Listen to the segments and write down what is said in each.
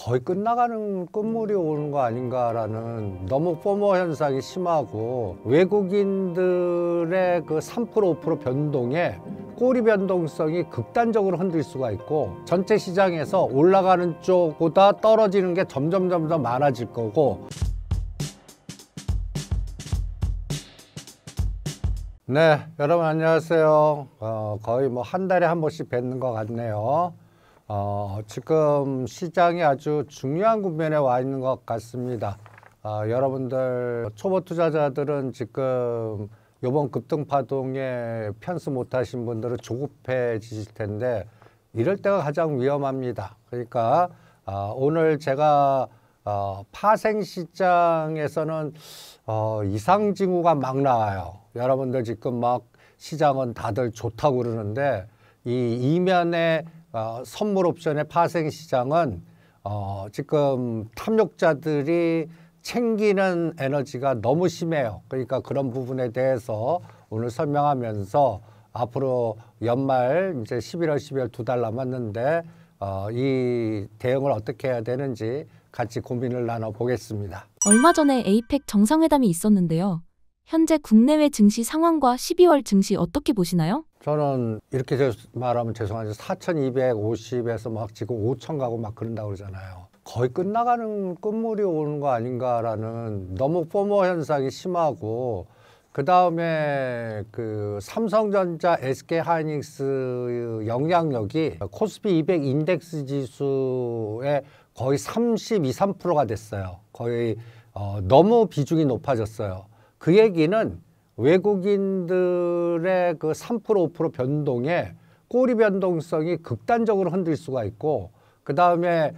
거의 끝나가는 끝물이 오는 거 아닌가라는 너무 포모 현상이 심하고 외국인들의 그 3% 5% 변동에 꼬리 변동성이 극단적으로 흔들 수가 있고 전체 시장에서 올라가는 쪽보다 떨어지는 게 점점 많아질 거고. 네, 여러분 안녕하세요. 거의 뭐 한 달에 한 번씩 뵙는 것 같네요. 지금 시장이 아주 중요한 국면에 와 있는 것 같습니다. 여러분들 초보 투자자들은 지금 이번 급등 파동에 편수 못 하신 분들은 조급해지실 텐데 이럴 때가 가장 위험합니다. 그러니까 오늘 제가 파생 시장에서는 이상징후가 막 나와요. 여러분들 지금 막 시장은 다들 좋다고 그러는데 이 이면의 선물 옵션의 파생 시장은 지금 탐욕자들이 챙기는 에너지가 너무 심해요. 그러니까 그런 부분에 대해서 오늘 설명하면서 앞으로 연말 이제 11월, 12월 2달 남았는데 이 대응을 어떻게 해야 되는지 같이 고민을 나눠보겠습니다. 얼마 전에 에이펙 정상회담이 있었는데요. 현재 국내외 증시 상황과 12월 증시 어떻게 보시나요? 저는 이렇게 말하면 죄송한데 4,250에서 막 지금 5,000 가고 막 그런다고 그러잖아요. 거의 끝나가는 끝물이 오는 거 아닌가라는 너무 포모 현상이 심하고 그 다음에 그 삼성전자, SK하이닉스 영향력이 코스피 200 인덱스 지수의 거의 32, 3%가 됐어요. 거의 너무 비중이 높아졌어요. 그 얘기는 외국인들의 그 3% 5% 변동에 꼬리 변동성이 극단적으로 흔들 수가 있고 그 다음에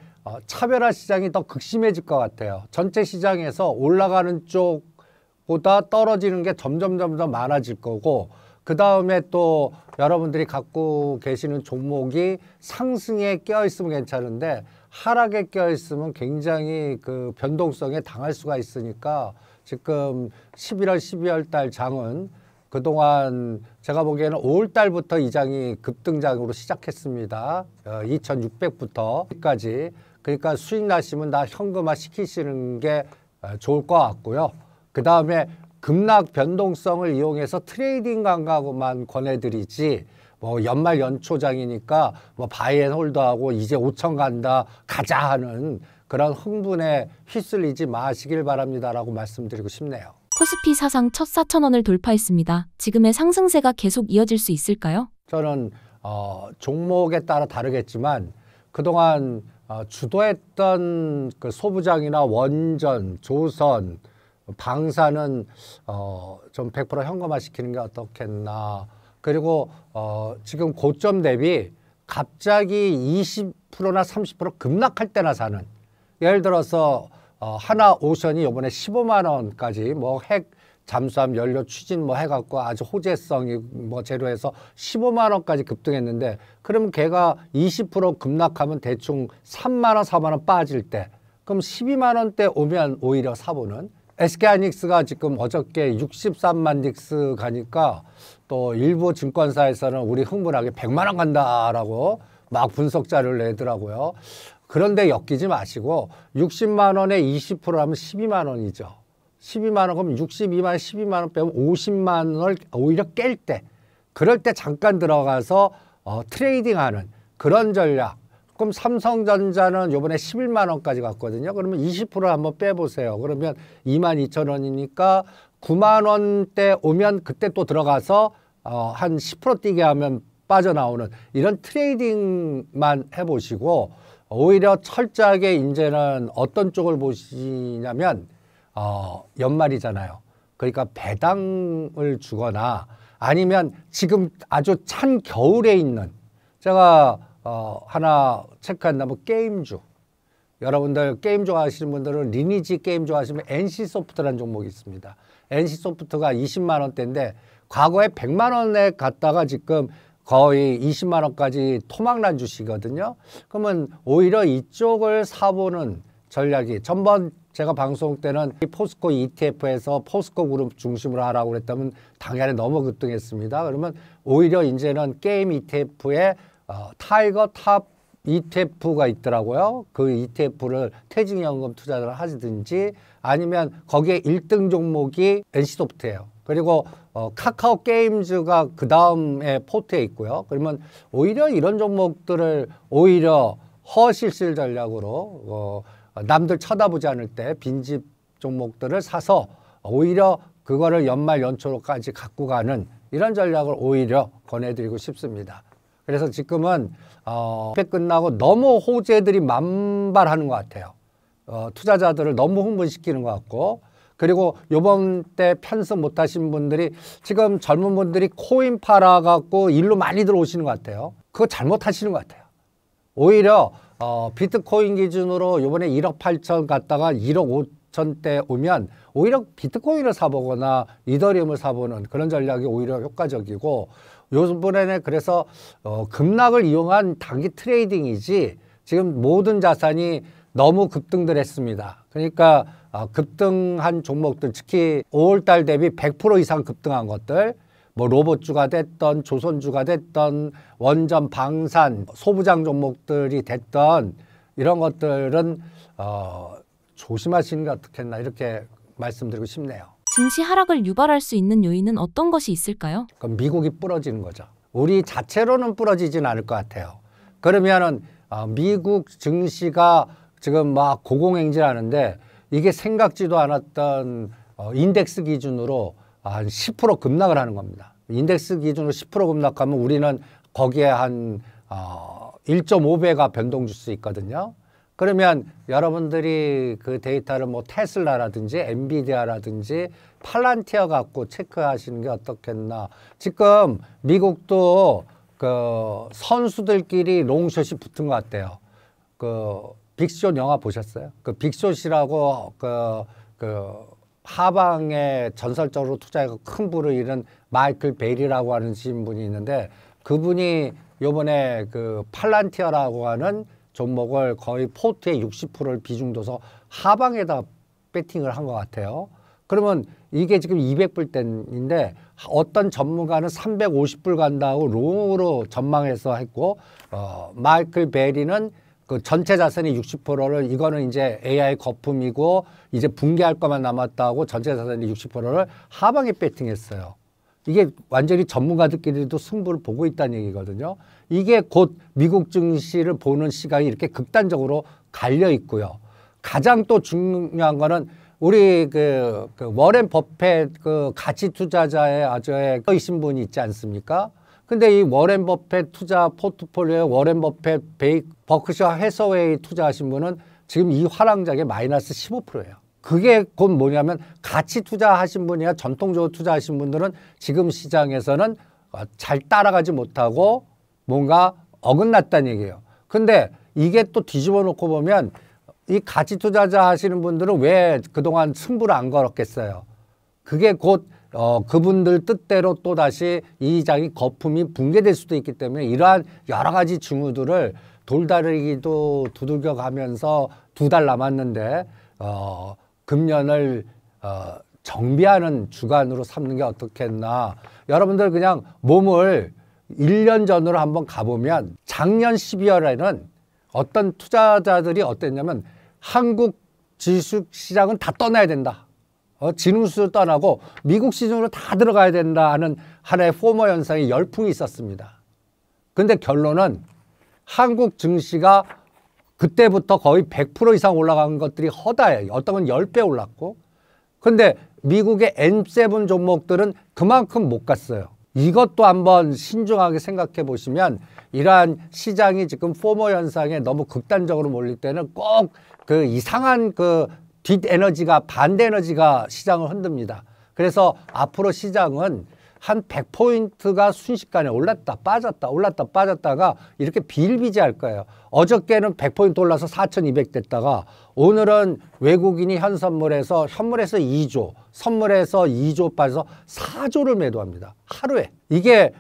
차별화 시장이 더 극심해질 것 같아요. 전체 시장에서 올라가는 쪽보다 떨어지는 게 점점 많아질 거고 그 다음에 또 여러분들이 갖고 계시는 종목이 상승에 껴있으면 괜찮은데 하락에 껴있으면 굉장히 그 변동성에 당할 수가 있으니까 지금 11월, 12월 달 장은 그동안 제가 보기에는 5월 달부터 이 장이 급등장으로 시작했습니다. 2,600부터 여기까지. 그러니까 수익 나시면 다 현금화 시키시는 게 좋을 것 같고요. 그 다음에 급락 변동성을 이용해서 트레이딩 감각만 권해드리지 뭐 연말 연초장이니까 뭐 바이앤홀더하고 이제 5천 간다 가자 하는 그런 흥분에 휩쓸리지 마시길 바랍니다라고 말씀드리고 싶네요. 코스피 사상 첫 4,000원을 돌파했습니다. 지금의 상승세가 계속 이어질 수 있을까요? 저는 종목에 따라 다르겠지만 그동안 주도했던 그 소부장이나 원전, 조선, 방사는 좀 100% 현금화 시키는 게 어떻겠나. 그리고 지금 고점 대비 갑자기 20%나 30% 급락할 때나 사는, 예를 들어서 하나오션이 이번에 15만 원까지 뭐 핵 잠수함 연료 추진 뭐 해갖고 아주 호재성이 뭐 제로해서 15만 원까지 급등했는데 그러면 걔가 20% 급락하면 대충 3만 원, 4만 원 빠질 때 그럼 12만 원대 오면 오히려 사보는. SK하이닉스가 지금 어저께 63만 닉스 가니까 또 일부 증권사에서는 우리 흥분하게 100만 원 간다라고 막 분석 자료를 내더라고요. 그런데 엮이지 마시고 60만 원에 20%하면 12만 원이죠. 12만 원 그럼 62만 원, 12만 원 빼면 50만 원을 오히려 깰 때 그럴 때 잠깐 들어가서 트레이딩하는 그런 전략. 그럼 삼성전자는 이번에 11만 원까지 갔거든요. 그러면 20% 한번 빼보세요. 그러면 22,000원이니까 9만 원대 오면 그때 또 들어가서 한 10% 뛰게 하면 빠져나오는 이런 트레이딩만 해보시고 오히려 철저하게 이제는 어떤 쪽을 보시냐면 연말이잖아요. 그러니까 배당을 주거나 아니면 지금 아주 찬 겨울에 있는 제가 하나 체크한다면 게임주. 여러분들 게임 좋아하시는 분들은 리니지 게임 좋아하시면 NC소프트라는 종목이 있습니다. NC소프트가 20만 원대인데 과거에 100만 원에 갔다가 지금 거의 20만 원까지 토막난 주시거든요. 그러면 오히려 이쪽을 사보는 전략이 전번 제가 방송 때는 포스코 ETF에서 포스코 그룹 중심으로 하라고 그랬다면 당연히 너무 급등했습니다. 그러면 오히려 이제는 게임 ETF에 타이거 탑 ETF가 있더라고요. 그 ETF를 퇴직연금 투자를 하시든지 아니면 거기에 1등 종목이 NC소프트예요. 그리고 카카오 게임즈가 그 다음에 포트에 있고요. 그러면 오히려 이런 종목들을 오히려 허실실 전략으로 남들 쳐다보지 않을 때 빈집 종목들을 사서 오히려 그거를 연말 연초로까지 갖고 가는 이런 전략을 오히려 권해드리고 싶습니다. 그래서 지금은 끝나고 너무 호재들이 만발하는 것 같아요. 투자자들을 너무 흥분시키는 것 같고, 그리고 요번 때 편승 못하신 분들이 지금 젊은 분들이 코인 팔아갖고 일로 많이 들어오시는 것 같아요. 그거 잘못하시는 것 같아요. 오히려 비트코인 기준으로 요번에 1억 8천 갔다가 1억 5천대 오면 오히려 비트코인을 사보거나 이더리움을 사보는 그런 전략이 오히려 효과적이고, 요번에는 그래서 급락을 이용한 단기 트레이딩이지 지금 모든 자산이 너무 급등들 했습니다. 그러니까 급등한 종목들, 특히 5월달 대비 100% 이상 급등한 것들, 뭐 로봇주가 됐던 조선주가 됐던 원전, 방산, 소부장 종목들이 됐던 이런 것들은 조심하시는 게 어떻겠나 이렇게 말씀드리고 싶네요. 증시 하락을 유발할 수 있는 요인은 어떤 것이 있을까요? 그럼 미국이 부러지는 거죠. 우리 자체로는 부러지진 않을 것 같아요. 그러면은 미국 증시가 지금 막 고공행진하는데 이게 생각지도 않았던 인덱스 기준으로 한 10% 급락을 하는 겁니다. 인덱스 기준으로 10% 급락하면 우리는 거기에 한 1.5배가 변동 줄 수 있거든요. 그러면 여러분들이 그 데이터를 뭐 테슬라라든지 엔비디아라든지 팔란티어 갖고 체크하시는 게 어떻겠나. 지금 미국도 그 선수들끼리 롱숏이 붙은 것 같아요. 그 빅숏 영화 보셨어요? 그 빅숏이라고 그 하방에 전설적으로 투자해서 큰 부를 잃은 마이클 베일이라고 하는 분이 있는데, 그분이 요번에 그 팔란티어라고 하는 종목을 거의 포트의 60%를 비중 둬서 하방에다 배팅을 한 것 같아요. 그러면 이게 지금 200불대인데 어떤 전문가는 350불 간다고 롱으로 전망해서 했고, 마이클 베리는 그 전체 자산의 60%를 이거는 이제 AI 거품이고 이제 붕괴할 것만 남았다고 전체 자산의 60%를 하방에 배팅했어요. 이게 완전히 전문가들끼리도 승부를 보고 있다는 얘기거든요. 이게 곧 미국 증시를 보는 시각이 이렇게 극단적으로 갈려 있고요. 가장 또 중요한 거는 우리 그 워렌 버핏 그 가치 투자자의 아저의 이신 분이 있지 않습니까? 근데 이 워렌 버핏 투자 포트폴리오에 워렌 버핏 버크셔 해서웨이 투자하신 분은 지금 이 화랑장에 마이너스 15%예요. 그게 곧 뭐냐면 가치 투자하신 분이나 전통적으로 투자하신 분들은 지금 시장에서는 잘 따라가지 못하고 뭔가 어긋났다는 얘기예요. 근데 이게 또 뒤집어 놓고 보면 이 가치 투자자 하시는 분들은 왜 그동안 승부를 안 걸었겠어요? 그게 곧 그분들 뜻대로 또다시 이 장이 거품이 붕괴될 수도 있기 때문에 이러한 여러 가지 징후들을 돌다리기도 두들겨 가면서 2달 남았는데 금년을 정비하는 주간으로 삼는 게 어떻겠나. 여러분들 그냥 몸을 1년 전으로 한번 가보면 작년 12월에는 어떤 투자자들이 어땠냐면 한국 주식시장은 다 떠나야 된다. 진흥수를 떠나고 미국 시중으로 다 들어가야 된다 하는 하나의 포머 현상이 열풍이 있었습니다. 근데 결론은 한국 증시가 그때부터 거의 100% 이상 올라간 것들이 허다해요. 어떤 건 10배 올랐고. 근데 미국의 N7 종목들은 그만큼 못 갔어요. 이것도 한번 신중하게 생각해 보시면 이러한 시장이 지금 포머 현상에 너무 극단적으로 몰릴 때는 꼭 그 이상한 그 뒷에너지가 반대 에너지가 시장을 흔듭니다. 그래서 앞으로 시장은 한 100포인트가 순식간에 올랐다 빠졌다 올랐다 빠졌다가 이렇게 비일비재할 거예요. 어저께는 100포인트 올라서 4,200 됐다가 오늘은 외국인이 현물에서 2조, 선물에서 2조 빠져서 4조를 매도합니다. 하루에. 이게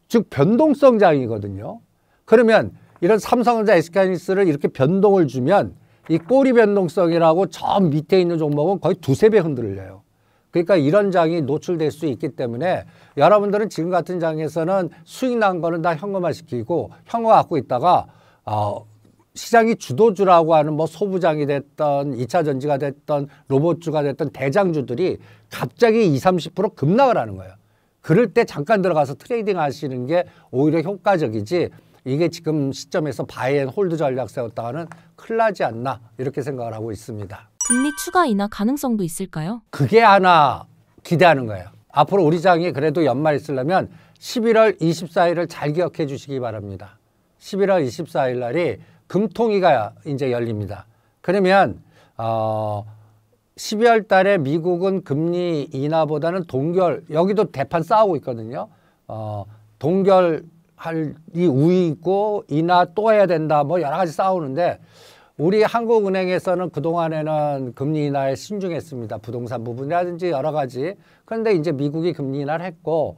즉 변동성장이거든요. 그러면 이런 삼성전자 SK하이닉스를 이렇게 변동을 주면 이 꼬리 변동성이라고 저 밑에 있는 종목은 거의 2~3배 흔들려요. 그러니까 이런 장이 노출될 수 있기 때문에 여러분들은 지금 같은 장에서는 수익 난 거는 다 현금화 시키고 현금화 갖고 있다가 시장이 주도주라고 하는 뭐 소부장이 됐던 2차 전지가 됐던 로봇주가 됐던 대장주들이 갑자기 20~30% 급락을 하는 거예요. 그럴 때 잠깐 들어가서 트레이딩 하시는 게 오히려 효과적이지, 이게 지금 시점에서 바이앤홀드 전략 세웠다가는 큰일 나지 않나, 이렇게 생각을 하고 있습니다. 금리 추가 인하 가능성도 있을까요? 그게 하나 기대하는 거예요. 앞으로 우리 장이 그래도 연말 있으려면 11월 24일을 잘 기억해 주시기 바랍니다. 11월 24일 날이 금통위가 이제 열립니다. 그러면 12월 달에 미국은 금리 인하보다는 동결, 여기도 대판 싸우고 있거든요. 동결이 우위 있고 인하 또 해야 된다, 뭐 여러 가지 싸우는데, 우리 한국은행에서는 그동안에는 금리 인하에 신중했습니다. 부동산 부분이라든지 여러 가지. 그런데 이제 미국이 금리 인하를 했고,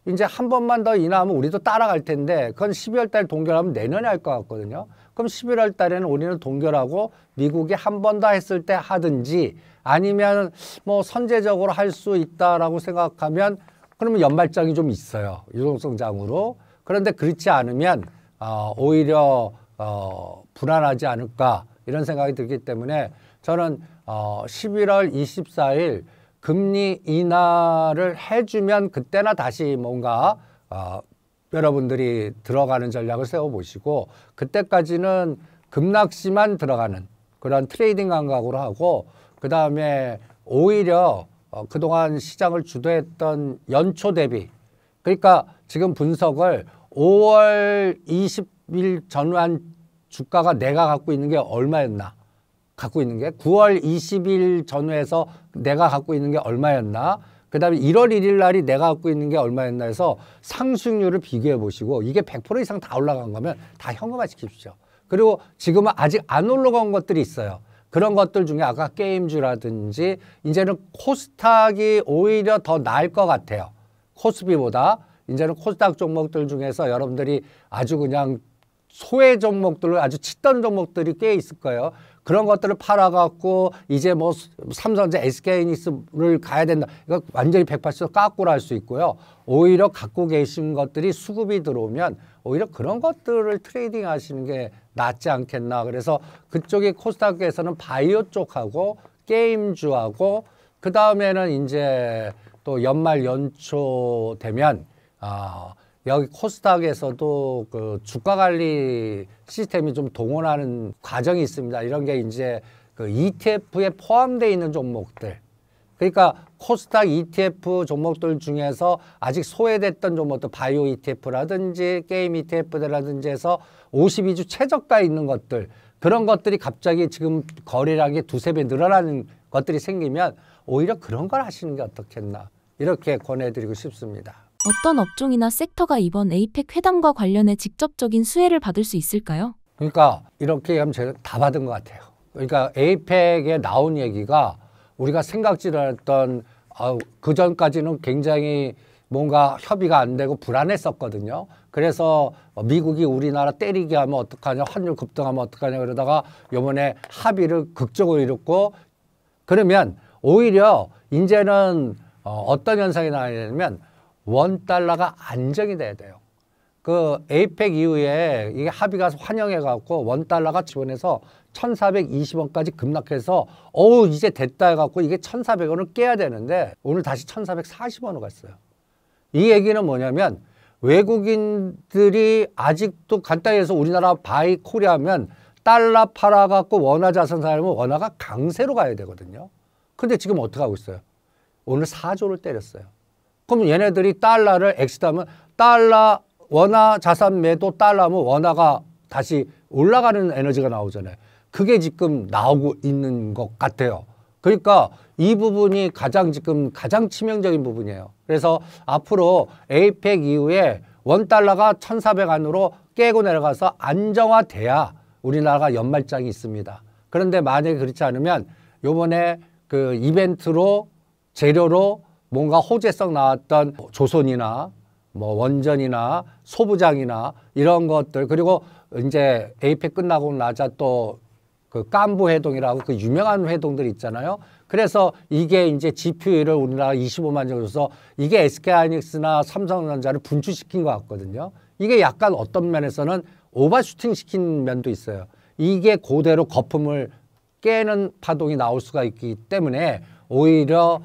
이제 한 번만 더 인하하면 우리도 따라갈 텐데, 그건 12월 달 동결하면 내년에 할 것 같거든요. 그럼 11월 달에는 우리는 동결하고 미국이 한 번 더 했을 때 하든지, 아니면 뭐 선제적으로 할 수 있다라고 생각하면, 그러면 연말장이 좀 있어요. 유동성 장으로. 그런데 그렇지 않으면 오히려 불안하지 않을까, 이런 생각이 들기 때문에 저는 11월 24일 금리 인하를 해주면 그때나 다시 뭔가 여러분들이 들어가는 전략을 세워보시고, 그때까지는 급락시만 들어가는 그런 트레이딩 감각으로 하고, 그 다음에 오히려 그동안 시장을 주도했던 연초 대비, 그러니까 지금 분석을 5월 20일 전후한 주가가 내가 갖고 있는 게 얼마였나, 갖고 있는 게 9월 20일 전후에서 내가 갖고 있는 게 얼마였나, 그 다음에 1월 1일 날이 내가 갖고 있는 게 얼마였나 해서 상승률을 비교해 보시고, 이게 100% 이상 다 올라간 거면 다 현금화 시키십시오. 그리고 지금은 아직 안 올라간 것들이 있어요. 그런 것들 중에 아까 게임주라든지, 이제는 코스닥이 오히려 더 나을 것 같아요. 코스피보다. 이제는 코스닥 종목들 중에서 여러분들이 아주 그냥 소외 종목들을 아주 치던 종목들이 꽤 있을 거예요. 그런 것들을 팔아갖고 이제 뭐 삼성전자, SK하이닉스를 가야 된다, 이거 완전히 180도 까꾸로 할 수 있고요. 오히려 갖고 계신 것들이 수급이 들어오면 오히려 그런 것들을 트레이딩 하시는 게 낫지 않겠나. 그래서 그쪽이 코스닥에서는 바이오 쪽하고 게임주하고, 그 다음에는 이제 또 연말 연초 되면 여기 코스닥에서도 그 주가 관리 시스템이 좀 동원하는 과정이 있습니다. 이런 게 이제 그 ETF에 포함되어 있는 종목들. 그러니까 코스닥 ETF 종목들 중에서 아직 소외됐던 종목들, 바이오 ETF라든지 게임 ETF라든지 해서 52주 최저가에 있는 것들, 그런 것들이 갑자기 지금 거래량이 2~3배 늘어나는 것들이 생기면 오히려 그런 걸 하시는 게 어떻겠나, 이렇게 권해드리고 싶습니다. 어떤 업종이나 섹터가 이번 에이펙 회담과 관련해 직접적인 수혜를 받을 수 있을까요? 그러니까 이렇게 하면 제가 다 받은 것 같아요. 그러니까 에이펙에 나온 얘기가 우리가 생각지를 했던, 그 전까지는 굉장히 뭔가 협의가 안 되고 불안했었거든요. 그래서 미국이 우리나라 때리게 하면 어떡하냐, 환율 급등하면 어떡하냐, 그러다가 이번에 합의를 극적으로 이뤘고, 그러면 오히려 이제는 어떤 현상이 나냐면 $1가 안정이 돼야 돼요. 그 에이펙 이후에 이게 합의가 환영해갖고 $1가 지원해서 1,420원까지 급락해서 이제 됐다 해갖고 이게 1,400원을 깨야 되는데 오늘 다시 1,440원으로 갔어요. 이 얘기는 뭐냐면 외국인들이 아직도 간단히 해서 우리나라 바이 코리아면 달러 팔아갖고 원화 자산 사려면 원화가 강세로 가야 되거든요. 근데 지금 어떻게 하고 있어요? 오늘 4조를 때렸어요. 그럼 얘네들이 달러를 엑시트하면 달러 원화 자산 매도 달러 하면 원화가 다시 올라가는 에너지가 나오잖아요. 그게 지금 나오고 있는 것 같아요. 그러니까 이 부분이 지금 가장 치명적인 부분이에요. 그래서 앞으로 에이펙 이후에 $1가 1,400 안으로 깨고 내려가서 안정화돼야 우리나라가 연말장이 있습니다. 그런데 만약에 그렇지 않으면 요번에 그 이벤트로 재료로 뭔가 호재성 나왔던 조선이나 뭐 원전이나 소부장이나 이런 것들, 그리고 이제 에이펙 끝나고 나자 또 그 깐부 회동이라고 그 유명한 회동들 있잖아요. 그래서 이게 이제 GPU를 우리나라 25만 정도 줘서 이게 SK하이닉스나 삼성전자를 분출시킨 것 같거든요. 이게 약간 어떤 면에서는 오버슈팅 시킨 면도 있어요. 이게 그대로 거품을 깨는 파동이 나올 수가 있기 때문에 오히려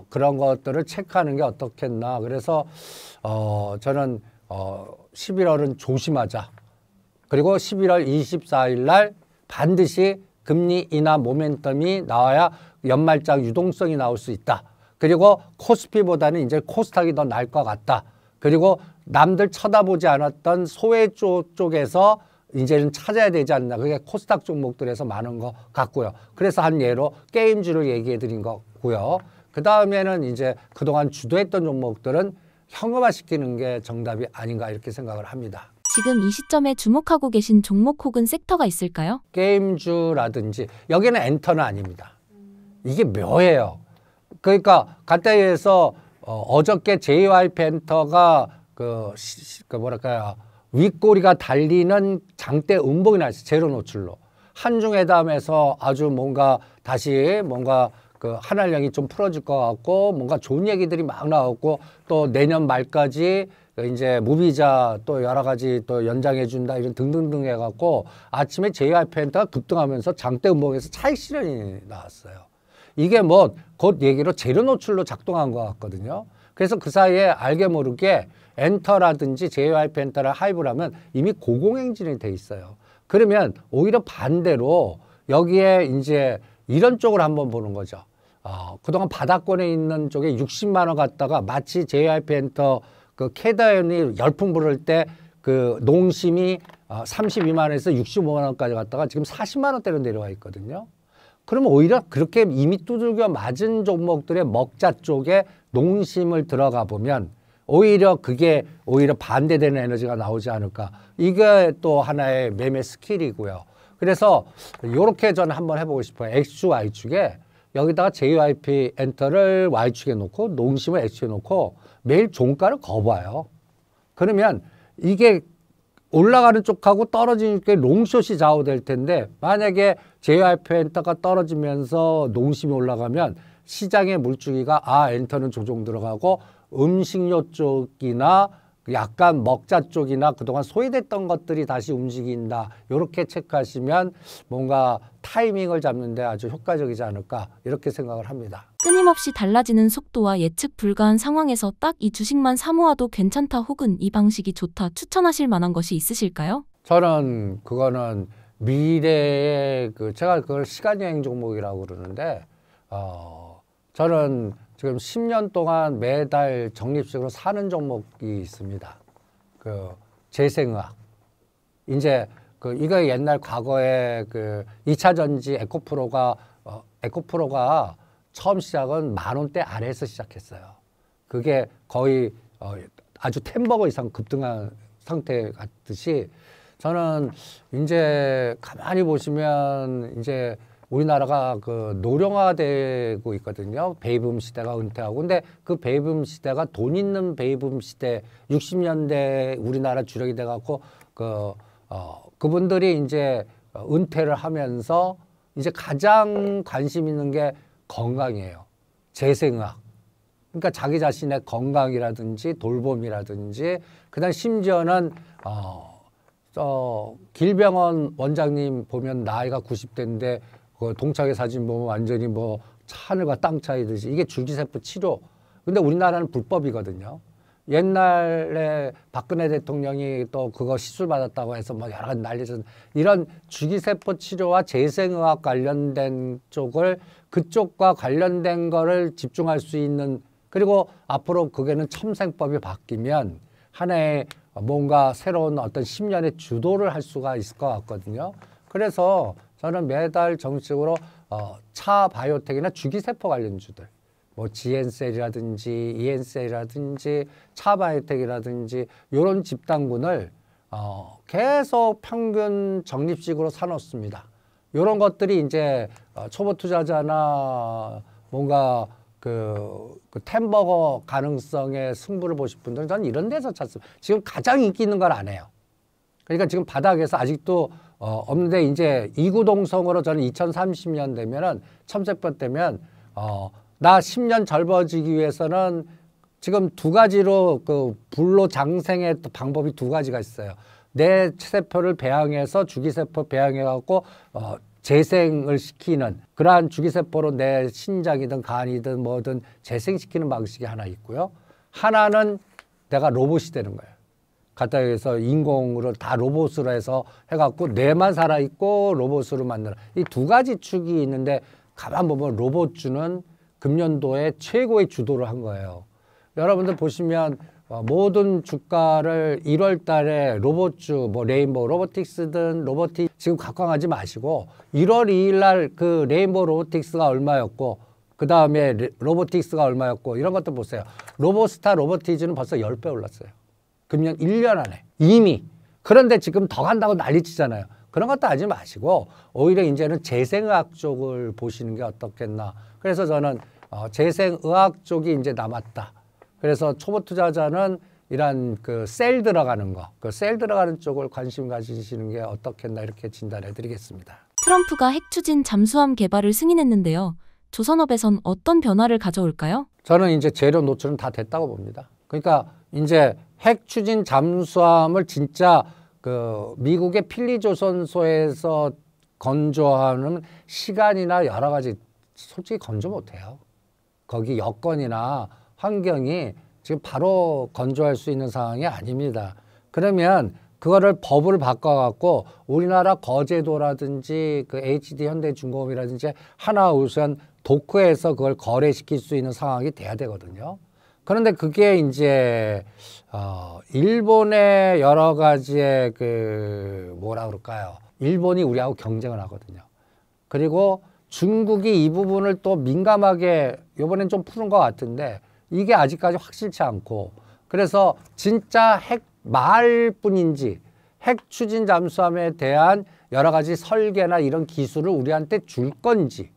그런 것들을 체크하는 게 어떻겠나. 그래서 저는 11월은 조심하자. 그리고 11월 24일 날 반드시 금리 인하 모멘텀이 나와야 연말장 유동성이 나올 수 있다. 그리고 코스피보다는 이제 코스닥이 더 나을 것 같다. 그리고 남들 쳐다보지 않았던 소외 쪽에서 이제는 찾아야 되지 않나. 그게 코스닥 종목들에서 많은 것 같고요. 그래서 한 예로 게임주를 얘기해 드린 거고요. 그 다음에는 이제 그동안 주도했던 종목들은 현금화시키는 게 정답이 아닌가 이렇게 생각을 합니다. 지금 이 시점에 주목하고 계신 종목 혹은 섹터가 있을까요? 게임주라든지 여기는 엔터는 아닙니다. 이게 묘해요. 그러니까 간단히해서 어저께 JYP 엔터가 뭐랄까요, 윗꼬리가 달리는 장대 음봉이 났어요. 제로 노출로. 한중회담에서 아주 뭔가 다시 뭔가 그 한알령이 좀 풀어질 것 같고 뭔가 좋은 얘기들이 막 나왔고 또 내년 말까지 이제 무비자 또 여러 가지 또 연장해 준다 이런 등등등 해갖고 아침에 JYP 엔터가 급등하면서 장대 음봉에서 차익 실현이 나왔어요. 이게 뭐 곧 얘기로 재료 노출로 작동한 것 같거든요. 그래서 그 사이에 알게 모르게 엔터라든지 JYP 엔터를 하입을 하면 이미 고공행진이 돼 있어요. 그러면 오히려 반대로 여기에 이제 이런 쪽을 한번 보는 거죠. 그동안 바닥권에 있는 쪽에 60만 원 갔다가 마치 JYP 엔터 그 캐다연이 열풍 부를 때 그 농심이 32만 원에서 65만 원까지 갔다가 지금 40만 원대로 내려와 있거든요. 그러면 오히려 그렇게 이미 두들겨 맞은 종목들의 먹자 쪽에 농심을 들어가 보면 오히려 그게 오히려 반대되는 에너지가 나오지 않을까. 이게 또 하나의 매매 스킬이고요. 그래서 이렇게 저는 한번 해보고 싶어요. X축, Y축에 여기다가 JYP 엔터를 Y축에 놓고 농심을 X축에 놓고 매일 종가를 거봐요. 그러면 이게 올라가는 쪽하고 떨어지는 게 롱숏이 좌우될 텐데 만약에 JYP 엔터가 떨어지면서 농심이 올라가면 시장의 물주기가 엔터는 조정 들어가고 음식료 쪽이나 약간 먹자 쪽이나 그동안 소외됐던 것들이 다시 움직인다. 이렇게 체크하시면 뭔가 타이밍을 잡는 데 아주 효과적이지 않을까 이렇게 생각을 합니다. 끊임없이 달라지는 속도와 예측 불가한 상황에서 딱 이 주식만 사모아도 괜찮다 혹은 이 방식이 좋다 추천하실 만한 것이 있으실까요? 저는 그거는 미래의 제가 그걸 시간여행 종목이라고 그러는데 저는 지금 10년 동안 매달 적립식으로 사는 종목이 있습니다. 재생의학. 이제 이거 옛날 과거에 2차 전지 에코프로가 처음 시작은 10,000원대 아래에서 시작했어요. 그게 거의 아주 10버거 이상 급등한 상태 같듯이 저는 이제 가만히 보시면 이제 우리나라가 노령화되고 있거든요. 베이붐 시대가 은퇴하고. 근데 그 베이붐 시대가 돈 있는 베이붐 시대 60년대 우리나라 주력이 돼갖고 그분들이 이제 은퇴를 하면서 이제 가장 관심 있는 게 건강이에요. 재생의학. 그러니까 자기 자신의 건강이라든지 돌봄이라든지 그다음 심지어는 길병원 원장님 보면 나이가 90대인데 그 동창회 사진 보면 완전히 뭐 하늘과 땅 차이듯이 이게 줄기세포 치료. 근데 우리나라는 불법이거든요. 옛날에 박근혜 대통령이 또 그거 시술 받았다고 해서 뭐 여러 가지 난리죠. 이런 줄기세포 치료와 재생의학 관련된 쪽을 그쪽과 관련된 거를 집중할 수 있는 그리고 앞으로 그게는 첨생법이 바뀌면 하나의 뭔가 새로운 어떤 10년의 주도를 할 수가 있을 것 같거든요. 그래서 저는 매달 정식으로 차 바이오텍이나 주기세포 관련주들 뭐 GN셀이라든지 EN셀이라든지 차 바이오텍이라든지 이런 집단군을 계속 평균 적립식으로 사놓습니다. 이런 것들이 이제 초보 투자자나 뭔가 그 템버거 가능성의 승부를 보실 분들은 저는 이런 데서 찾습니다. 지금 가장 인기 있는 걸 안 해요. 그러니까 지금 바닥에서 아직도 없는데 이제 이구동성으로 저는 2030년 되면은 첨세법 되면 나 10년 젊어지기 위해서는 지금 두 가지로 불로 장생의 방법이 두 가지가 있어요. 내 세포를 배양해서 주기세포 배양해갖고 재생을 시키는 그러한 주기세포로 내 신장이든 간이든 뭐든 재생시키는 방식이 하나 있고요. 하나는 내가 로봇이 되는 거예요. 갖다 여기서 인공으로 다 로봇으로 해서 해갖고 뇌만 살아있고 로봇으로 만드는 이 두 가지 축이 있는데 가만 보면 로봇주는 금년도에 최고의 주도를 한 거예요. 여러분들 보시면 모든 주가를 1월 달에 로봇주, 뭐 레인보우 로보틱스든 로보틱 지금 각광하지 마시고 1월 2일 날 그 레인보우 로보틱스가 얼마였고 그 다음에 로보틱스가 얼마였고 이런 것도 보세요. 로보스타 로보티즈는 벌써 10배 올랐어요. 금년 1년 안에 이미. 그런데 지금 더 간다고 난리치잖아요. 그런 것도 하지 마시고 오히려 이제는 재생의학 쪽을 보시는 게 어떻겠나. 그래서 저는 재생의학 쪽이 이제 남았다. 그래서 초보 투자자는 이런 그 셀 들어가는 거, 그 셀 들어가는 쪽을 관심 가지시는 게 어떻겠나 이렇게 진단해 드리겠습니다. 트럼프가 핵 추진 잠수함 개발을 승인했는데요. 조선업에선 어떤 변화를 가져올까요? 저는 이제 재료 노출은 다 됐다고 봅니다. 그러니까 이제 핵 추진 잠수함을 진짜 그 미국의 필리조선소에서 건조하는 시간이나 여러 가지 솔직히 건조 못해요. 거기 여건이나 환경이 지금 바로 건조할 수 있는 상황이 아닙니다. 그러면 그거를 법을 바꿔갖고 우리나라 거제도라든지 그 HD 현대중공업이라든지 하나오션 도크에서 그걸 거래시킬 수 있는 상황이 돼야 되거든요. 그런데 그게 이제 일본의 여러 가지의 그 뭐라 그럴까요? 일본이 우리하고 경쟁을 하거든요. 그리고 중국이 이 부분을 또 민감하게 이번엔 좀 푸는 것 같은데 이게 아직까지 확실치 않고 그래서 진짜 핵 말뿐인지 핵 추진 잠수함에 대한 여러 가지 설계나 이런 기술을 우리한테 줄 건지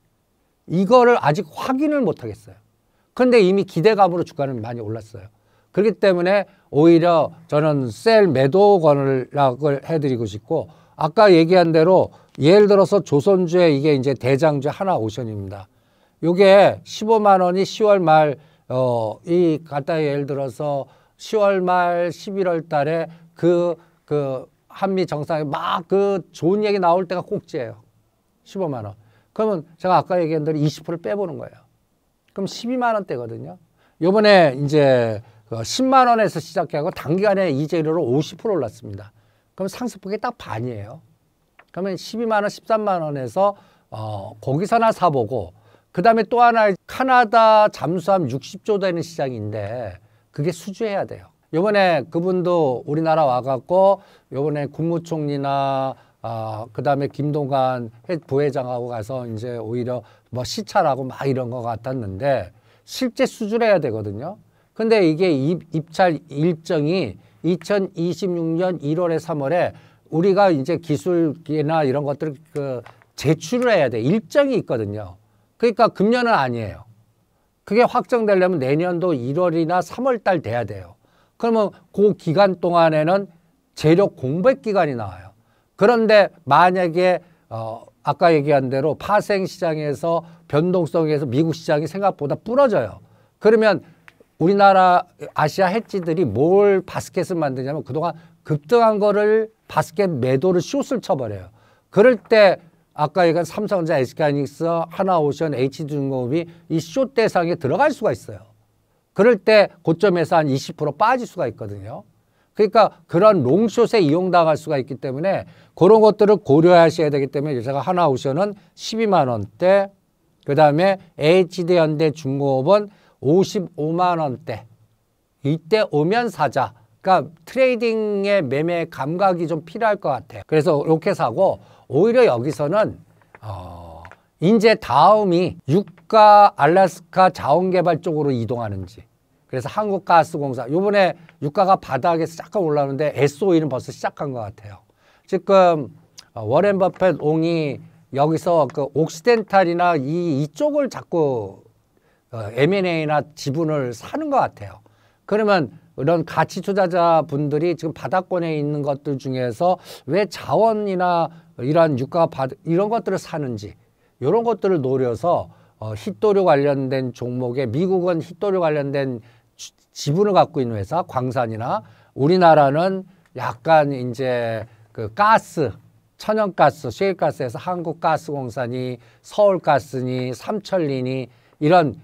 이거를 아직 확인을 못 하겠어요. 그런데 이미 기대감으로 주가는 많이 올랐어요. 그렇기 때문에 오히려 저는 셀 매도권을 해드리고 싶고 아까 얘기한 대로 예를 들어서 조선주의 이게 이제 대장주 하나오션입니다. 요게 15만 원이 10월 말 이 갖다 예를 들어서 10월 말 11월 달에 그 한미 정상에 막 그 좋은 얘기 나올 때가 꼭지예요. 15만 원. 그러면 제가 아까 얘기한 대로 20%를 빼보는 거예요. 그럼 12만 원대거든요. 요번에 이제 10만 원에서 시작하고 단기간에 이재료로 50% 올랐습니다. 그럼 상승폭이 딱 반이에요. 그러면 12만 원, 13만 원에서 거기서나 사보고 그 다음에 또 하나 카나다 잠수함 60조 되는 시장인데 그게 수주해야 돼요. 요번에 그분도 우리나라 와갖고 요번에 국무총리나 그 다음에 김동관 부회장하고 가서 이제 오히려 뭐 시찰하고 막 이런 거 같았는데 실제 수주를 해야 되거든요. 근데 이게 입찰 일정이 2026년 1월에 3월에 우리가 이제 기술기나 이런 것들을 제출을 해야 돼. 일정이 있거든요. 그러니까 금년은 아니에요. 그게 확정되려면 내년도 1월이나 3월 달 돼야 돼요. 그러면 그 기간 동안에는 재료 공백 기간이 나와요. 그런데 만약에 아까 얘기한 대로 파생 시장에서 변동성에서 미국 시장이 생각보다 부러져요. 그러면 우리나라 아시아 해지들이 뭘 바스켓을 만드냐면 그동안 급등한 거를 바스켓 매도를 숏을 쳐버려요. 그럴 때 아까 얘기한 삼성전자, SK하이닉스, 하나오션, HD중공업이 이 숏 대상에 들어갈 수가 있어요. 그럴 때 고점에서 한 20% 빠질 수가 있거든요. 그러니까 그런 롱숏에 이용당할 수가 있기 때문에 그런 것들을 고려하셔야 되기 때문에 제가 하나오션은 12만 원대, 그 다음에 HD현대중공업은 55만 원대. 이때 오면 사자. 그러니까 트레이딩의 매매 감각이 좀 필요할 것 같아요. 그래서 이렇게 사고 오히려 여기서는 이제 다음이 유가 알래스카 자원개발 쪽으로 이동하는지. 그래서 한국가스공사 이번에 유가가 바닥에서 잠깐 올라오는데 SOE는 벌써 시작한 것 같아요. 지금 워렌 버핏 옹이 여기서 그 옥시덴탈이나 이쪽을 자꾸 M&A나 지분을 사는 것 같아요. 그러면 이런 가치 투자자 분들이 지금 바닥권에 있는 것들 중에서 왜 자원이나 이런 유가가 이런 것들을 사는지 이런 것들을 노려서 휘토류 관련된 종목에 미국은 휘토류 관련된 지분을 갖고 있는 회사, 광산이나 우리나라는 약간 이제 그 가스, 천연가스, 셰일가스에서 한국가스공사니 서울가스니 삼천리니 이런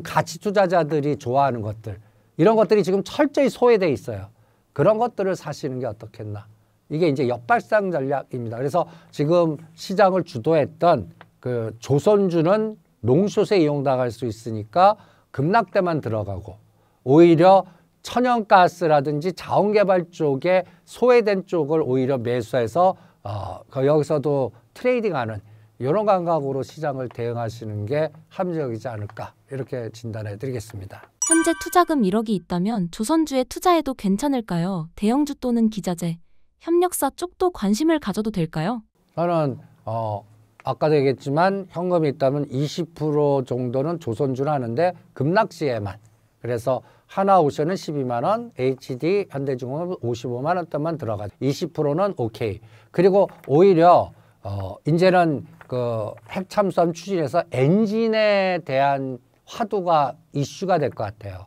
가치 투자자들이 좋아하는 것들, 이런 것들이 지금 철저히 소외돼 있어요. 그런 것들을 사시는 게 어떻겠나. 이게 이제 역발상 전략입니다. 그래서 지금 시장을 주도했던 그 조선주는 롱숏에 이용당할 수 있으니까 급락대만 들어가고, 오히려 천연가스라든지 자원개발 쪽에 소외된 쪽을 오히려 매수해서 여기서도 트레이딩하는 이런 감각으로 시장을 대응하시는 게 합리적이지 않을까, 이렇게 진단해 드리겠습니다. 현재 투자금 1억이 있다면 조선주에 투자해도 괜찮을까요? 대형주 또는 기자재, 협력사 쪽도 관심을 가져도 될까요? 저는 아까도 얘기했지만 현금이 있다면 20% 정도는 조선주를 하는데 급락 시에만. 그래서 하나오션은 12만 원, HD 현대중공업은 55만 원대만 들어가죠. 20%는 오케이. 그리고 오히려 이제는 그 핵 참수함 추진해서 엔진에 대한 화두가 이슈가 될 것 같아요.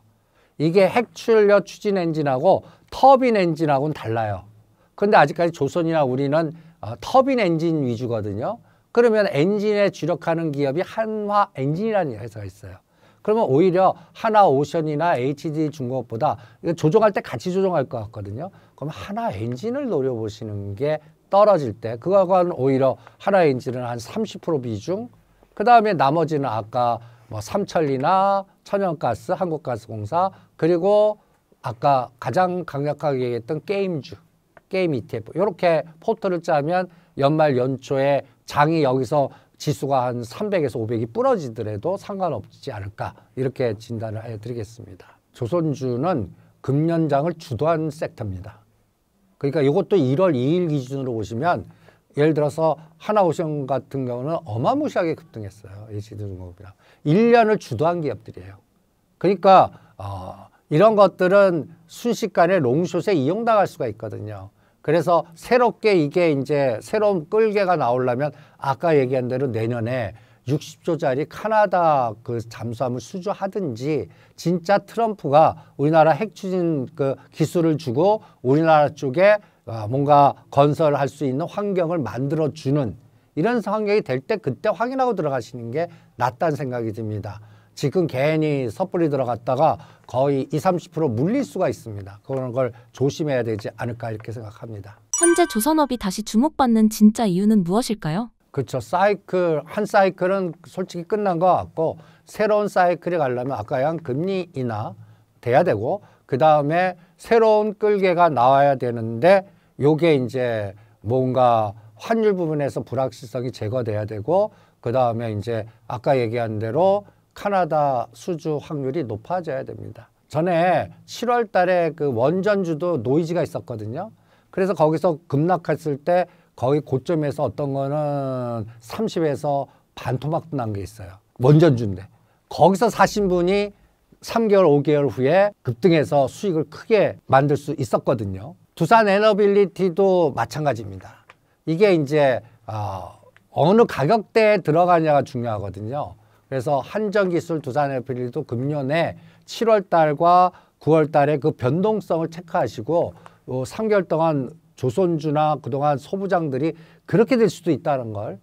이게 핵출력 추진 엔진하고 터빈 엔진하고는 달라요. 그런데 아직까지 조선이나 우리는 터빈 엔진 위주거든요. 그러면 엔진에 주력하는 기업이 한화 엔진이라는 회사가 있어요. 그러면 오히려 하나오션이나 HD중공업보다 이거 조정할 때 같이 조정할 것 같거든요. 그럼 하나 엔진을 노려보시는 게 떨어질 때, 그거는 오히려 하나 엔진은 한 30% 비중, 그 다음에 나머지는 아까 뭐 삼천리나 천연가스, 한국가스공사, 그리고 아까 가장 강력하게 얘기했던 게임주, 게임 ETF, 이렇게 포트를 짜면 연말 연초에 장이 여기서 지수가 한 300에서 500이 부러지더라도 상관없지 않을까, 이렇게 진단을 해드리겠습니다. 조선주는 금연장을 주도한 섹터입니다. 그러니까 이것도 1월 2일 기준으로 보시면, 예를 들어서 하나오션 같은 경우는 어마무시하게 급등했어요. HD중공업이랑 1년을 주도한 기업들이에요. 그러니까 이런 것들은 순식간에 롱숏에 이용당할 수가 있거든요. 그래서 새롭게 이게 이제 새로운 끌개가 나오려면 아까 얘기한 대로 내년에 60조짜리 카나다 그 잠수함을 수주하든지, 진짜 트럼프가 우리나라 핵 추진 그 기술을 주고 우리나라 쪽에 뭔가 건설할 수 있는 환경을 만들어주는 이런 환경이 될 때 그때 확인하고 들어가시는 게 낫다는 생각이 듭니다. 지금 괜히 섣불리 들어갔다가 거의 20, 30% 물릴 수가 있습니다. 그런 걸 조심해야 되지 않을까, 이렇게 생각합니다. 현재 조선업이 다시 주목받는 진짜 이유는 무엇일까요? 그렇죠. 한 사이클은 솔직히 끝난 것 같고, 새로운 사이클이 가려면 아까 얘기한 금리 인하 돼야 되고, 그 다음에 새로운 끌개가 나와야 되는데, 요게 이제 뭔가 환율 부분에서 불확실성이 제거돼야 되고, 그 다음에 이제 아까 얘기한 대로 카나다 수주 확률이 높아져야 됩니다. 전에 7월 달에 그 원전주도 노이즈가 있었거든요. 그래서 거기서 급락했을 때 거의 고점에서 어떤 거는 30에서 반토막도 난 게 있어요. 원전주인데. 거기서 사신 분이 3개월, 5개월 후에 급등해서 수익을 크게 만들 수 있었거든요. 두산 에너빌리티도 마찬가지입니다. 이게 이제 어느 가격대에 들어가냐가 중요하거든요. 그래서 한전기술, 두산 에너빌리티도 금년에 7월 달과 9월 달에 그 변동성을 체크하시고 3개월 동안 조선주나 그동안 소부장들이 그렇게 될 수도 있다는 걸,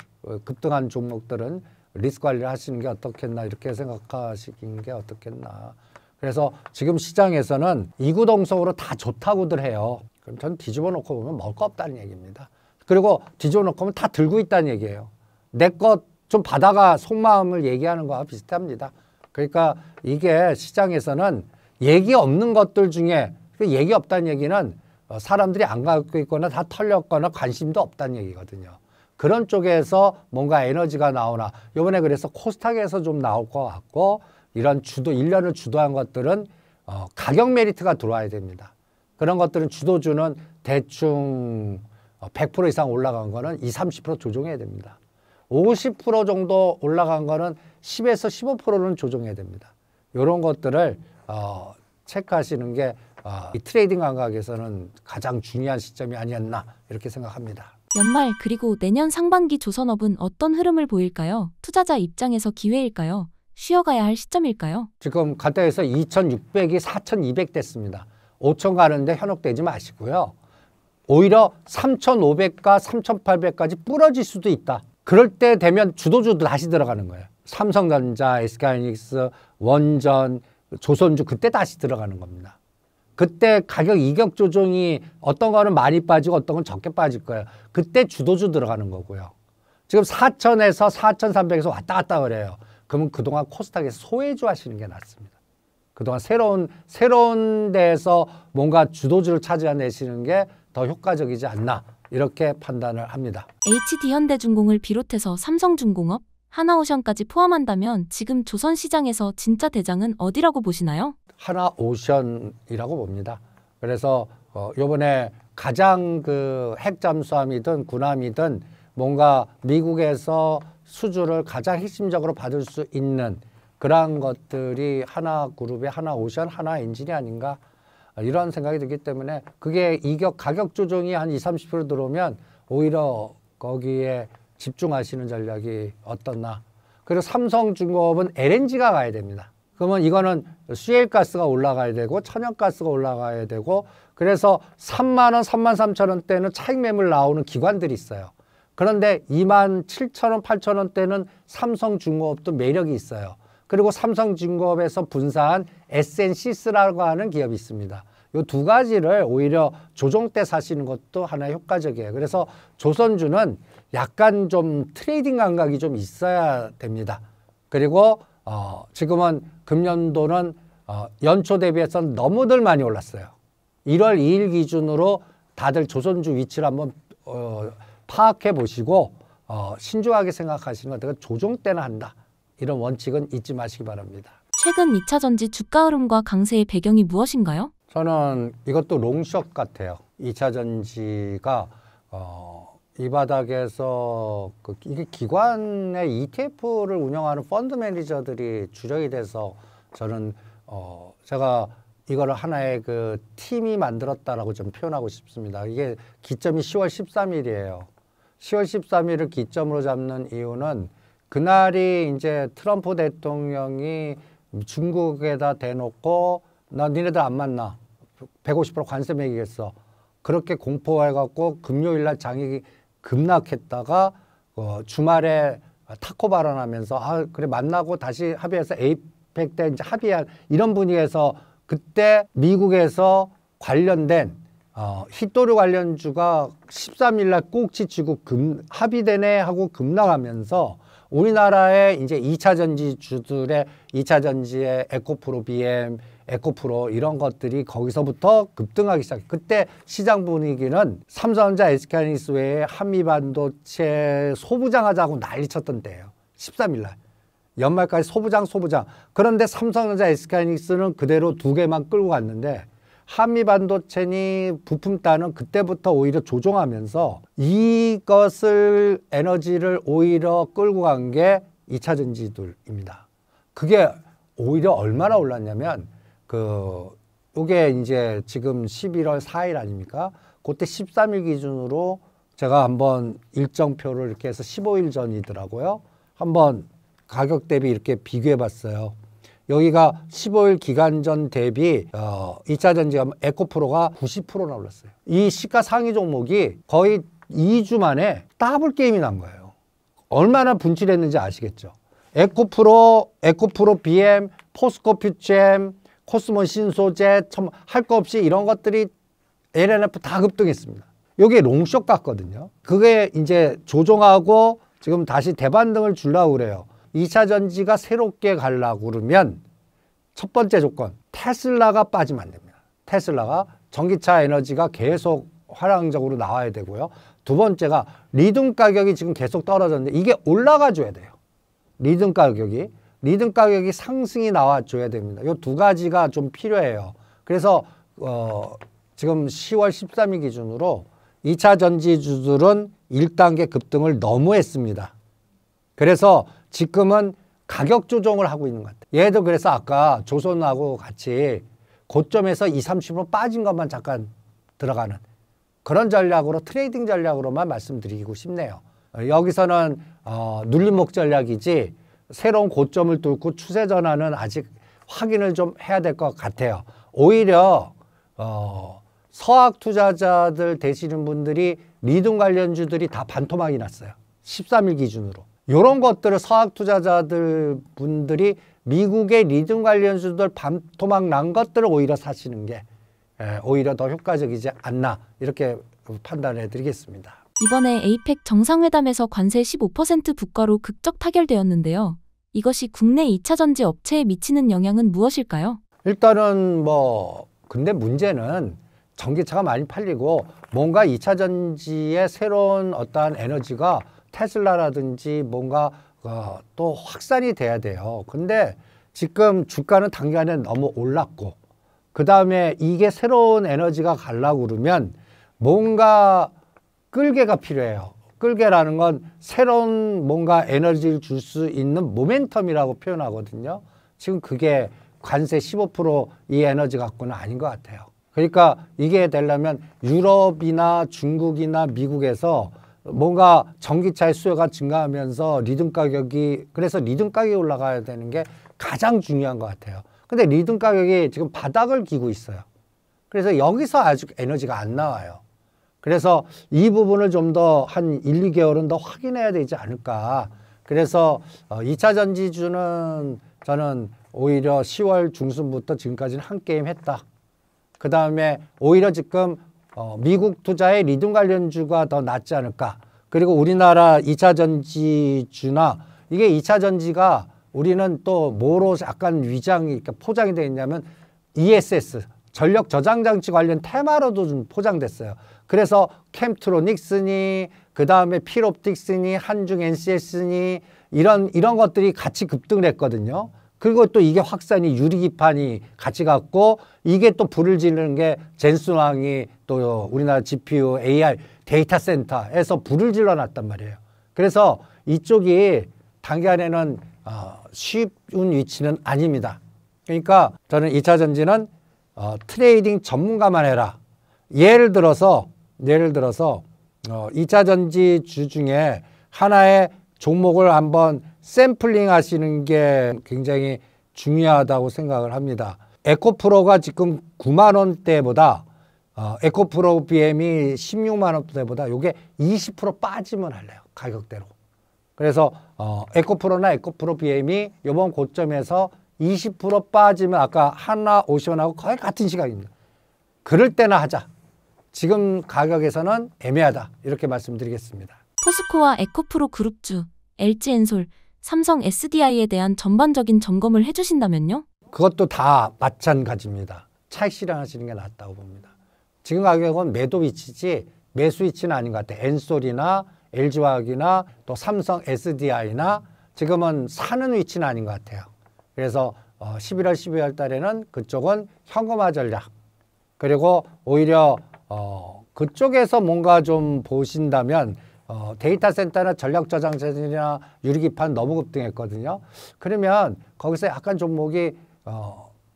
급등한 종목들은 리스크 관리를 하시는 게 어떻겠나, 이렇게 생각하시는 게 어떻겠나. 그래서 지금 시장에서는 이구동성으로 다 좋다고들 해요. 그럼 전 뒤집어 놓고 보면 먹을 거 없다는 얘기입니다. 그리고 뒤집어 놓고 보면 다 들고 있다는 얘기예요. 내 것 좀 받아가 속마음을 얘기하는 거와 비슷합니다. 그러니까 이게 시장에서는 얘기 없는 것들 중에, 얘기 없다는 얘기는 사람들이 안 갖고 있거나 다 털렸거나 관심도 없다는 얘기거든요. 그런 쪽에서 뭔가 에너지가 나오나, 이번에 그래서 코스닥에서 좀 나올 것 같고, 이런 1년을 주도한 것들은 가격 메리트가 들어와야 됩니다. 그런 것들은 주도주는 대충 100% 이상 올라간 거는 20, 30% 조정해야 됩니다. 50% 정도 올라간 거는 10에서 15%는 조정해야 됩니다. 이런 것들을 체크하시는 게 이 트레이딩 감각에서는 가장 중요한 시점이 아니었나, 이렇게 생각합니다. 연말 그리고 내년 상반기 조선업은 어떤 흐름을 보일까요? 투자자 입장에서 기회일까요? 쉬어가야 할 시점일까요? 지금 가다에서 2,600이 4,200 됐습니다. 5,000 가는데 현혹되지 마시고요. 오히려 3,500과 3,800까지 부러질 수도 있다. 그럴 때 되면 주도주도 다시 들어가는 거예요. 삼성전자, SK하이닉스, 원전, 조선주 그때 다시 들어가는 겁니다. 그때 가격 이격 조정이 어떤 거는 많이 빠지고 어떤 건 적게 빠질 거예요. 그때 주도주 들어가는 거고요. 지금 4,000에서 4,300에서 왔다 갔다 그래요. 그러면 그동안 코스닥에서 소외주 하시는 게 낫습니다. 그동안 새로운 데에서 뭔가 주도주를 찾아내시는 게 더 효과적이지 않나 이렇게 판단을 합니다. HD현대중공을 비롯해서 삼성중공업, 하나오션까지 포함한다면 지금 조선시장에서 진짜 대장은 어디라고 보시나요? 하나오션이라고 봅니다. 그래서 이번에 가장 그 핵잠수함이든 군함이든 뭔가 미국에서 수주를 가장 핵심적으로 받을 수 있는 그러한 것들이 하나그룹의 하나오션, 하나엔진이 아닌가 이런 생각이 들기 때문에 그게 가격 조정이 한 20, 30% 들어오면 오히려 거기에 집중하시는 전략이 어떻나. 그리고 삼성중공업은 LNG가 가야 됩니다. 그러면 이거는 CL가스가 올라가야 되고 천연가스가 올라가야 되고 그래서 3만 원, 3만 3천 원대는 차익 매물 나오는 기관들이 있어요. 그런데 2만 7천 원, 8천 원대는 삼성중공업도 매력이 있어요. 그리고 삼성중공업에서 분사한 SNC스라고 하는 기업이 있습니다. 이 두 가지를 오히려 조정 때 사시는 것도 하나의 효과적이에요. 그래서 조선주는 약간 좀 트레이딩 감각이 좀 있어야 됩니다. 그리고 지금은 금년도는 연초 대비해서 너무들 많이 올랐어요. 1월 2일 기준으로 다들 조선주 위치를 한번 파악해 보시고 신중하게 생각하시는 것, 조정 때는 한다. 이런 원칙은 잊지 마시기 바랍니다. 최근 2차전지 주가 흐름과 강세의 배경이 무엇인가요? 저는 이것도 롱숏 같아요. 2차전지가 이 바닥에서 이게 기관의 ETF를 운영하는 펀드 매니저들이 주력이 돼서 저는 제가 이거를 하나의 그 팀이 만들었다라고 좀 표현하고 싶습니다. 이게 기점이 10월 13일이에요. 10월 13일을 기점으로 잡는 이유는 그날이 이제 트럼프 대통령이 중국에다 대놓고 나 니네들 안 만나. 150% 관세 매기겠어. 그렇게 공포해갖고 금요일날 장이 급락했다가 주말에 타코 발언하면서 그래 만나고 다시 합의해서 에이펙 때 이제 합의한 이런 분위기에서 그때 미국에서 관련된 히토류 관련주가 13일날 꼭지치고 합의되네 하고 급락하면서 우리나라의 이제 2차 전지 주들의 2차 전지의 에코프로 BM, 에코프로 이런 것들이 거기서부터 급등하기 시작해. 그때 시장 분위기는 삼성전자, SK하이닉스 외에 한미반도체 소부장하자고 난리쳤던 때예요. 13일 날. 연말까지 소부장. 그런데 삼성전자, SK하이닉스는 그대로 두 개만 끌고 갔는데 한미반도체니 부품단은 그때부터 오히려 조종하면서 이것을 에너지를 오히려 끌고 간 게 2차 전지들입니다. 그게 오히려 얼마나 올랐냐면 요게 이제 지금 11월 4일 아닙니까? 그때 13일 기준으로 제가 한번 일정표를 이렇게 해서 15일 전이더라고요. 한번 가격 대비 이렇게 비교해 봤어요. 여기가 15일 기간 전 대비 2차 전지가 에코프로가 90%나 올랐어요. 이 시가 상위 종목이 거의 2주 만에 더블 게임이 난 거예요. 얼마나 분출했는지 아시겠죠? 에코프로 BM, 포스코 퓨챔, 코스모 신소재, 할 거 없이 이런 것들이 LNF 다 급등했습니다. 이게 롱숏 같거든요. 그게 이제 조정하고 지금 다시 대반등을 주려고 그래요. 2차 전지가 새롭게 가려고 그러면 첫 번째 조건, 테슬라가 빠지면 안 됩니다. 테슬라가 전기차 에너지가 계속 화량적으로 나와야 되고요. 두 번째가 리튬 가격이 지금 계속 떨어졌는데 이게 올라가 줘야 돼요. 리튬 가격이 상승이 나와줘야 됩니다. 이 두 가지가 좀 필요해요. 그래서 지금 10월 13일 기준으로 2차 전지주들은 1단계 급등을 너무 했습니다. 그래서 지금은 가격 조정을 하고 있는 것 같아요. 얘도 그래서 아까 조선하고 같이 고점에서 20, 30% 빠진 것만 잠깐 들어가는 그런 전략으로 트레이딩 전략으로만 말씀드리고 싶네요. 여기서는 눌림목 전략이지 새로운 고점을 뚫고 추세 전환은 아직 확인을 좀 해야 될 것 같아요. 오히려 서학 투자자들 되시는 분들이 리듬 관련주들이 다 반토막이 났어요. 13일 기준으로. 이런 것들을 서학 투자자들 분들이 미국의 리듬 관련주들 반토막 난 것들을 오히려 사시는 게 오히려 더 효과적이지 않나 이렇게 판단해 드리겠습니다. 이번에 에이펙 정상회담에서 관세 15% 부과로 극적 타결되었는데요. 이것이 국내 2차 전지 업체에 미치는 영향은 무엇일까요? 일단은 근데 문제는 전기차가 많이 팔리고 뭔가 2차 전지의 새로운 어떠한 에너지가 테슬라라든지 뭔가 또 확산이 돼야 돼요. 근데 지금 주가는 단기간에 너무 올랐고 그 다음에 이게 새로운 에너지가 가려고 그러면 뭔가 끌개가 필요해요. 끌개라는 건 새로운 뭔가 에너지를 줄 수 있는 모멘텀이라고 표현하거든요. 지금 그게 관세 15%이 에너지 갖고는 아닌 것 같아요. 그러니까 이게 되려면 유럽이나 중국이나 미국에서 뭔가 전기차의 수요가 증가하면서 리듬 가격이 그래서 리듬 가격이 올라가야 되는 게 가장 중요한 것 같아요. 근데 리듬 가격이 지금 바닥을 기고 있어요. 그래서 여기서 아직 에너지가 안 나와요. 그래서 이 부분을 좀 더 한 1, 2개월은 더 확인해야 되지 않을까. 그래서 2차 전지주는 저는 오히려 10월 중순부터 지금까지는 한 게임 했다. 그 다음에 오히려 지금 미국 투자의 리듬 관련주가 더 낫지 않을까. 그리고 우리나라 2차 전지주나 이게 2차 전지가 우리는 또 뭐로 약간 위장이 포장이 되어 있냐면 ESS 전력 저장 장치 관련 테마로도 좀 포장됐어요. 그래서 캠트로닉스니 그 다음에 필옵틱스니 한중 NCS니 이런 것들이 같이 급등을 했거든요. 그리고 또 이게 확산이 유리기판이 같이 갔고 이게 또 불을 지르는 게 젠슨왕이 또 우리나라 GPU AI 데이터 센터에서 불을 질러놨단 말이에요. 그래서 이쪽이 단기간에는 쉬운 위치는 아닙니다. 그러니까 저는 2차 전지는 트레이딩 전문가만 해라. 예를 들어서 2차 전지 주 중에 하나의 종목을 한번 샘플링 하시는 게 굉장히 중요하다고 생각을 합니다. 에코프로가 지금 9만 원대보다 에코프로 BM이 16만 원대보다 이게 20% 빠지면 할래요. 가격대로. 그래서 에코프로나 에코프로 BM이 이번 고점에서 20% 빠지면 아까 하나 50원하고 거의 같은 시각입니다. 그럴 때나 하자. 지금 가격에서는 애매하다. 이렇게 말씀드리겠습니다. 포스코와 에코프로 그룹주, LG엔솔, 삼성 SDI에 대한 전반적인 점검을 해주신다면요? 그것도 다 마찬가지입니다. 차익 실현하시는 게 낫다고 봅니다. 지금 가격은 매도 위치지 매수 위치는 아닌 것 같아요. 엔솔이나 LG화학이나 또 삼성 SDI나 지금은 사는 위치는 아닌 것 같아요. 그래서 11월, 12월 달에는 그쪽은 현금화 전략 그리고 오히려 그쪽에서 뭔가 좀 보신다면 데이터 센터나 전력 저장체나 유리기판 너무 급등했거든요. 그러면 거기서 약간 종목이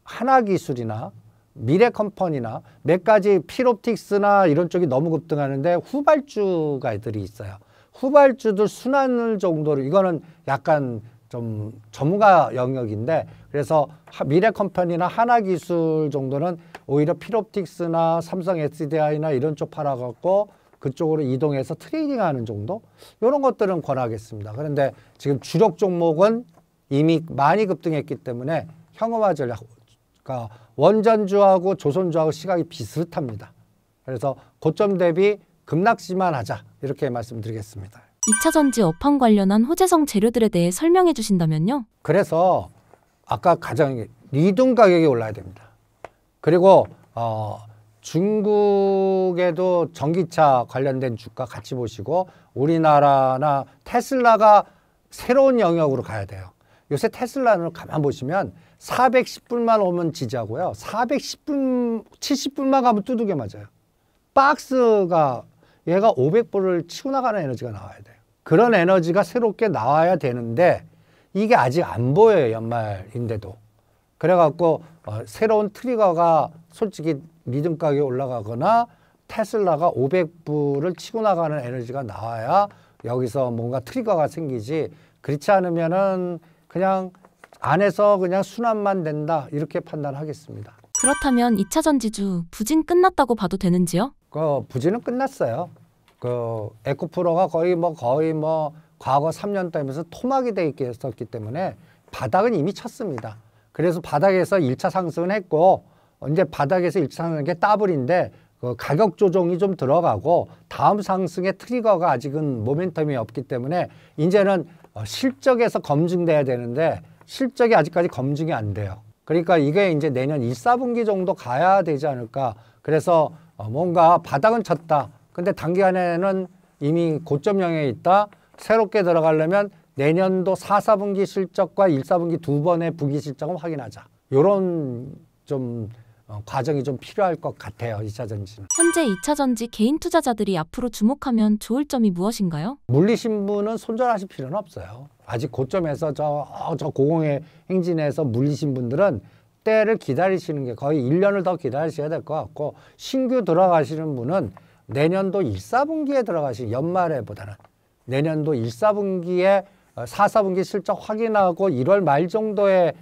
하나기술이나 미래컴퍼니나 몇 가지 필옵틱스나 이런 쪽이 너무 급등하는데 후발주가 애들이 있어요. 후발주들 순환을 정도로 이거는 약간 좀 전문가 영역인데 그래서 미래컴퍼니나 하나기술 정도는 오히려 필옵틱스나 삼성 SDI나 이런 쪽 팔아갖고 그쪽으로 이동해서 트레이딩하는 정도? 이런 것들은 권하겠습니다. 그런데 지금 주력 종목은 이미 많이 급등했기 때문에 현금화 전략, 그러니까 원전주하고 조선주하고 시각이 비슷합니다. 그래서 고점 대비 급락시만 하자 이렇게 말씀드리겠습니다. 2차 전지 업황 관련한 호재성 재료들에 대해 설명해 주신다면요? 그래서 아까 가장 리듬 가격이 올라야 됩니다. 그리고 중국에도 전기차 관련된 주가 같이 보시고 우리나라나 테슬라가 새로운 영역으로 가야 돼요. 요새 테슬라는 가만 보시면 410불만 오면 지지하고요. 410불, 70불만 가면 두들겨 맞아요. 박스가 얘가 500불을 치고 나가는 에너지가 나와야 돼요. 그런 에너지가 새롭게 나와야 되는데 이게 아직 안 보여요. 연말인데도. 그래갖고 새로운 트리거가 솔직히 리듬 가격이 올라가거나 테슬라가 500불을 치고 나가는 에너지가 나와야 여기서 뭔가 트리거가 생기지 그렇지 않으면은 그냥 안에서 그냥 순환만 된다 이렇게 판단하겠습니다. 그렇다면 2차 전지주 부진 끝났다고 봐도 되는지요? 그 부진은 끝났어요. 그 에코프로가 거의 뭐 과거 3년 되면서 토막이 돼 있었기 때문에 바닥은 이미 쳤습니다. 그래서 바닥에서 1차 상승은 했고 이제 바닥에서 1차 상승한 게 더블인데 그 가격 조정이 좀 들어가고 다음 상승의 트리거가 아직은 모멘텀이 없기 때문에 이제는 실적에서 검증돼야 되는데 실적이 아직까지 검증이 안 돼요. 그러니까 이게 이제 내년 1, 4분기 정도 가야 되지 않을까. 그래서 뭔가 바닥은 쳤다. 근데 단기간에는 이미 고점형에 있다. 새롭게 들어가려면 내년도 4, 4분기 실적과 1, 4분기 두 번의 분기 실적을 확인하자. 이런 좀 과정이 좀 필요할 것 같아요. 2차 전지는. 현재 2차 전지 개인 투자자들이 앞으로 주목하면 좋을 점이 무엇인가요? 물리신 분은 손절하실 필요는 없어요. 아직 고점에서 저 고공의 행진에서 물리신 분들은 때를 기다리시는 게 거의 1년을 더 기다리셔야 될 것 같고 신규 들어가시는 분은 내년도 1, 4분기에 들어가시 연말에보다는 내년도 1, 4분기에 4, 4분기 실적 확인하고 1월 말 정도에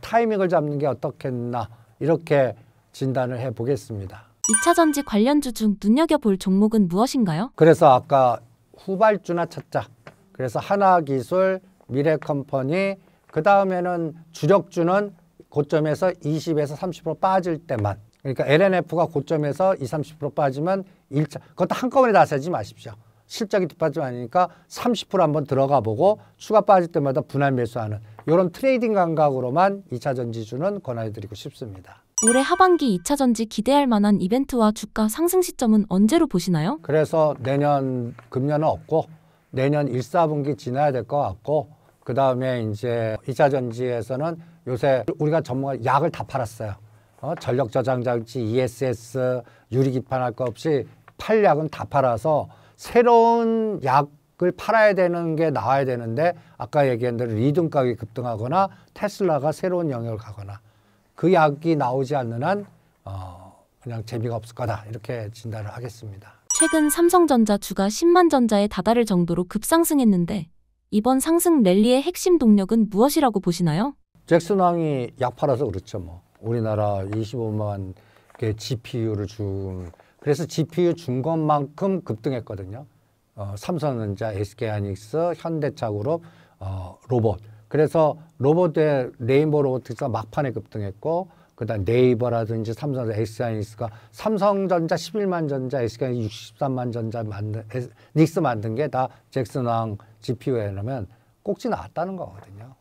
타이밍을 잡는 게 어떻겠나 이렇게 진단을 해보겠습니다. 2차 전지 관련주 중 눈여겨볼 종목은 무엇인가요? 그래서 아까 후발주나 찾자. 그래서 하나기술, 미래컴퍼니, 그 다음에는 주력주는 고점에서 20에서 30% 빠질 때만. 그러니까 LNF가 고점에서 20, 30% 빠지면 1차, 그것도 한꺼번에 다 사지 마십시오. 실적이 뒷받침 아니니까 30% 한번 들어가 보고 추가 빠질 때마다 분할 매수하는 이런 트레이딩 감각으로만 2차 전지주는 권해드리고 싶습니다. 올해 하반기 2차 전지 기대할 만한 이벤트와 주가 상승 시점은 언제로 보시나요? 그래서 내년 금년은 없고 내년 1, 4분기 지나야 될 것 같고 그 다음에 이제 2차 전지에서는 요새 우리가 전문가 약을 다 팔았어요. 전력 저장 장치, ESS, 유리기판 할 거 없이 팔 약은 다 팔아서 새로운 약을 팔아야 되는 게 나와야 되는데 아까 얘기한 대로 리튬 가격이 급등하거나 테슬라가 새로운 영역을 가거나 그 약이 나오지 않는 한 그냥 재미가 없을 거다 이렇게 진단을 하겠습니다. 최근 삼성전자 주가 10만 전자에 다다를 정도로 급상승했는데 이번 상승 랠리의 핵심 동력은 무엇이라고 보시나요? 잭슨왕이 약 팔아서 그렇죠. 뭐 우리나라 25만 개 GPU를 준 그래서 GPU 준 것만큼 급등했거든요. 삼성전자, SK하이닉스, 현대차그룹, 로봇. 그래서 로봇의 레인보우 로보틱스가 막판에 급등했고 그다음 네이버라든지 삼성전자, SK하이닉스가 삼성전자 11만 전자, SK하이닉스 63만 전자 닉스 만든 게 다 잭슨왕 GPU에 넣으면 꼭지 나왔다는 거거든요.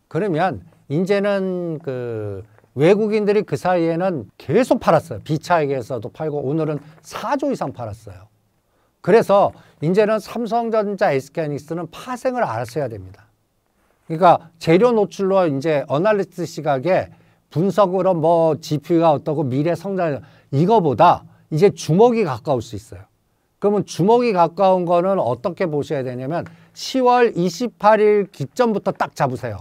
그러면 이제는 그 외국인들이 그 사이에는 계속 팔았어요. 비차익에서도 팔고 오늘은 4조 이상 팔았어요. 그래서 이제는 삼성전자, SK하이닉스는 파생을 알아서 해야 됩니다. 그러니까 재료 노출로 이제 어널리스트 시각에 분석으로 뭐 GPU가 어떻고 미래 성장 이거보다 이제 주목이 가까울 수 있어요. 그러면 주목이 가까운 거는 어떻게 보셔야 되냐면 10월 28일 기점부터 딱 잡으세요.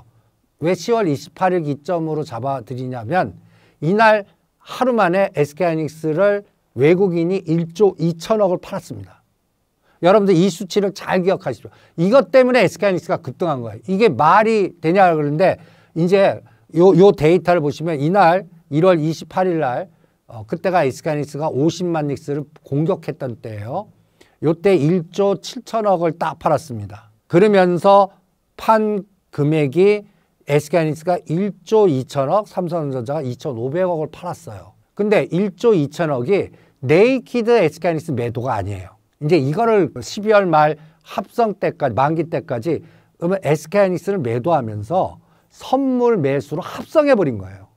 왜 10월 28일 기점으로 잡아드리냐면 이날 하루 만에 SK하이닉스를 외국인이 1조 2천억을 팔았습니다. 여러분들 이 수치를 잘 기억하십시오. 이것 때문에 SK하이닉스가 급등한 거예요. 이게 말이 되냐 그러는데 이제 요 데이터를 보시면 이날 1월 28일 날 그때가 SK하이닉스가 50만 닉스를 공격했던 때예요. 요때 1조 7천억을 딱 팔았습니다. 그러면서 판 금액이 SK하이닉스가 1조 2천억, 삼성전자가 2,500억을 팔았어요. 근데 1조 2천억이 네이키드 SK하이닉스 매도가 아니에요. 이제 이거를 12월 말 합성 때까지, 만기 때까지 그러면 SK하이닉스를 매도하면서 선물 매수로 합성해버린 거예요.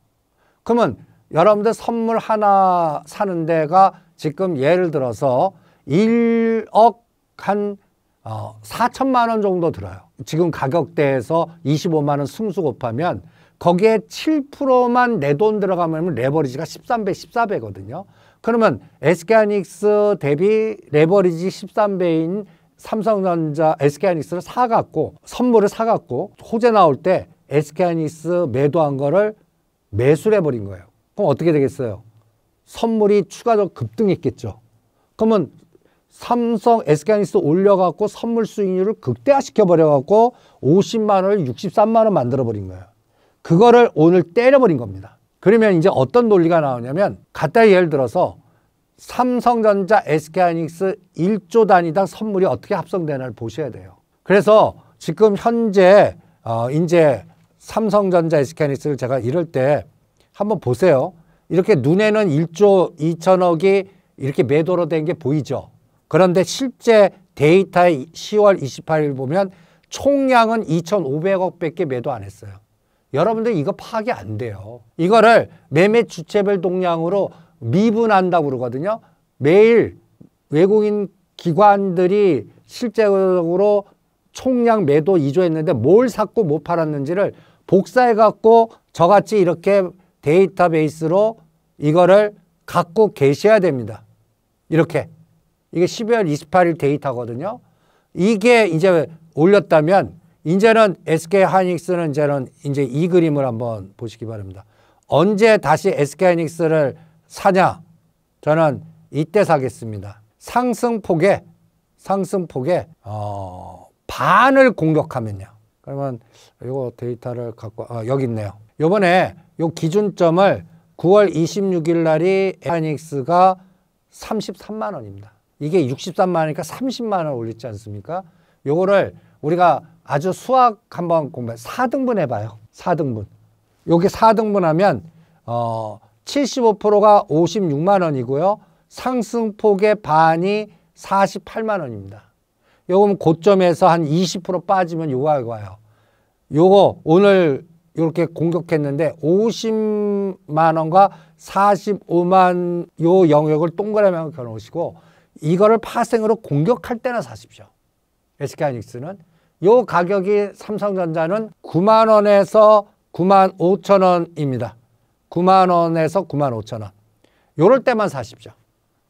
그러면 여러분들 선물 하나 사는 데가 지금 예를 들어서 1억 한 4천만 원 정도 들어요. 지금 가격대에서 25만 원 승수 곱하면 거기에 7%만 내 돈 들어가면 레버리지가 13배, 14배거든요. 그러면 SK하이닉스 대비 레버리지 13배인 삼성전자 SK하이닉스를 사갖고 선물을 사갖고 호재 나올 때 SK하이닉스 매도한 거를 매수를 해버린 거예요. 그럼 어떻게 되겠어요? 선물이 추가적으로 급등했겠죠. 그러면 삼성 SK하이닉스 올려갖고 선물 수익률을 극대화시켜버려갖고 50만 원을 63만 원 만들어버린 거예요. 그거를 오늘 때려버린 겁니다. 그러면 이제 어떤 논리가 나오냐면 갖다 예를 들어서 삼성전자, SK하이닉스 1조 단위당 선물이 어떻게 합성되나를 보셔야 돼요. 그래서 지금 현재 이제 삼성전자, SK하이닉스를 제가 이럴 때 한번 보세요. 이렇게 눈에는 1조 2천억이 이렇게 매도로 된 게 보이죠. 그런데 실제 데이터에 10월 28일 보면 총량은 2,500억 밖에 매도 안 했어요. 여러분들 이거 파악이 안 돼요. 이거를 매매 주체별 동량으로 미분한다고 그러거든요. 매일 외국인 기관들이 실제적으로 총량 매도 2조 했는데 뭘 샀고 못 팔았는지를 복사해 갖고 저같이 이렇게 데이터베이스로 이거를 갖고 계셔야 됩니다. 이렇게. 이게 12월 28일 데이터거든요. 이게 이제 올렸다면 이제는 SK하이닉스는 이제 이 그림을 한번 보시기 바랍니다. 언제 다시 SK하이닉스를 사냐? 저는 이때 사겠습니다. 상승폭에 반을 공격하면요. 그러면 이거 데이터를 갖고 여기 있네요. 요번에 요 기준점을 9월 26일 날이 하이닉스가 33만 원입니다. 이게 63만 원이니까 30만 원 올렸지 않습니까? 요거를 우리가 아주 수학 한번 공부해 4등분 해봐요. 4등분. 요게 4등분 하면 75%가 56만 원이고요. 상승폭의 반이 48만 원입니다. 요거는 고점에서 한 20% 빠지면 요거 와요. 요거 오늘 이렇게 공격했는데 50만 원과 45만 요 영역을 동그라미 한번 겨놓으시고 이거를 파생으로 공격할 때나 사십시오. SK하이닉스는 요 가격이 삼성전자는 9만 원에서 9만 5천 원입니다. 9만 원에서 9만 5천 원. 요럴 때만 사십시오.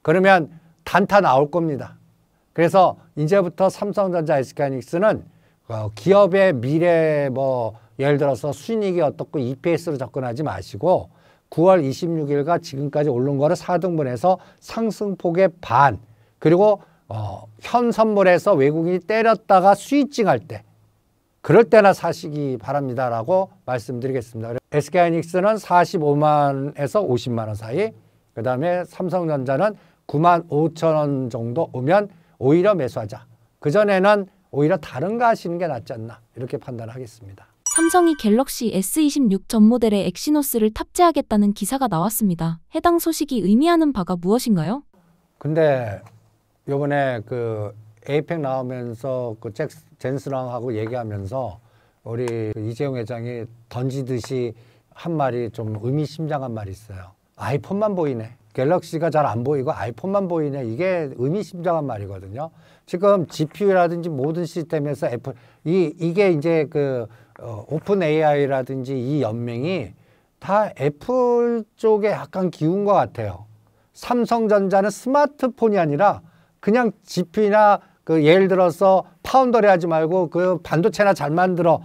그러면 단타 나올 겁니다. 그래서 이제부터 삼성전자, SK하이닉스는 기업의 미래 예를 들어서 순이익이 어떻고 EPS로 접근하지 마시고 9월 26일과 지금까지 오른 거를 4등분해서 상승폭의 반 그리고 현 선물에서 외국인이 때렸다가 스위칭할 때 그럴 때나 사시기 바랍니다라고 말씀드리겠습니다. SK하이닉스는 45만에서 50만 원 사이, 그 다음에 삼성전자는 9만 5천 원 정도 오면 오히려 매수하자. 그전에는 오히려 다른 거 하시는 게 낫지 않나 이렇게 판단하겠습니다. 삼성이 갤럭시 S26 전 모델에 엑시노스를 탑재하겠다는 기사가 나왔습니다. 해당 소식이 의미하는 바가 무엇인가요? 근데 요번에 그 에이펙 나오면서 그 젠스랑하고 얘기하면서 우리 이재용 회장이 던지듯이 한 말이 좀 의미심장한 말이 있어요. 아이폰만 보이네. 갤럭시가 잘 안 보이고 아이폰만 보이네. 이게 의미심장한 말이거든요. 지금 GPU라든지 모든 시스템에서 애플 이게 이제 그 오픈 AI라든지 이 연맹이 다 애플 쪽에 약간 기운 것 같아요. 삼성전자는 스마트폰이 아니라 그냥 GPU나 그 예를 들어서 파운더리 하지 말고 그 반도체나 잘 만들어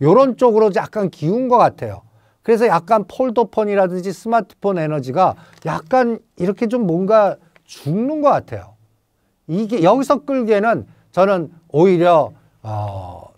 요런 쪽으로 약간 기운 것 같아요. 그래서 약간 폴더폰이라든지 스마트폰 에너지가 약간 이렇게 좀 뭔가 죽는 것 같아요. 이게 여기서 끌기에는 저는 오히려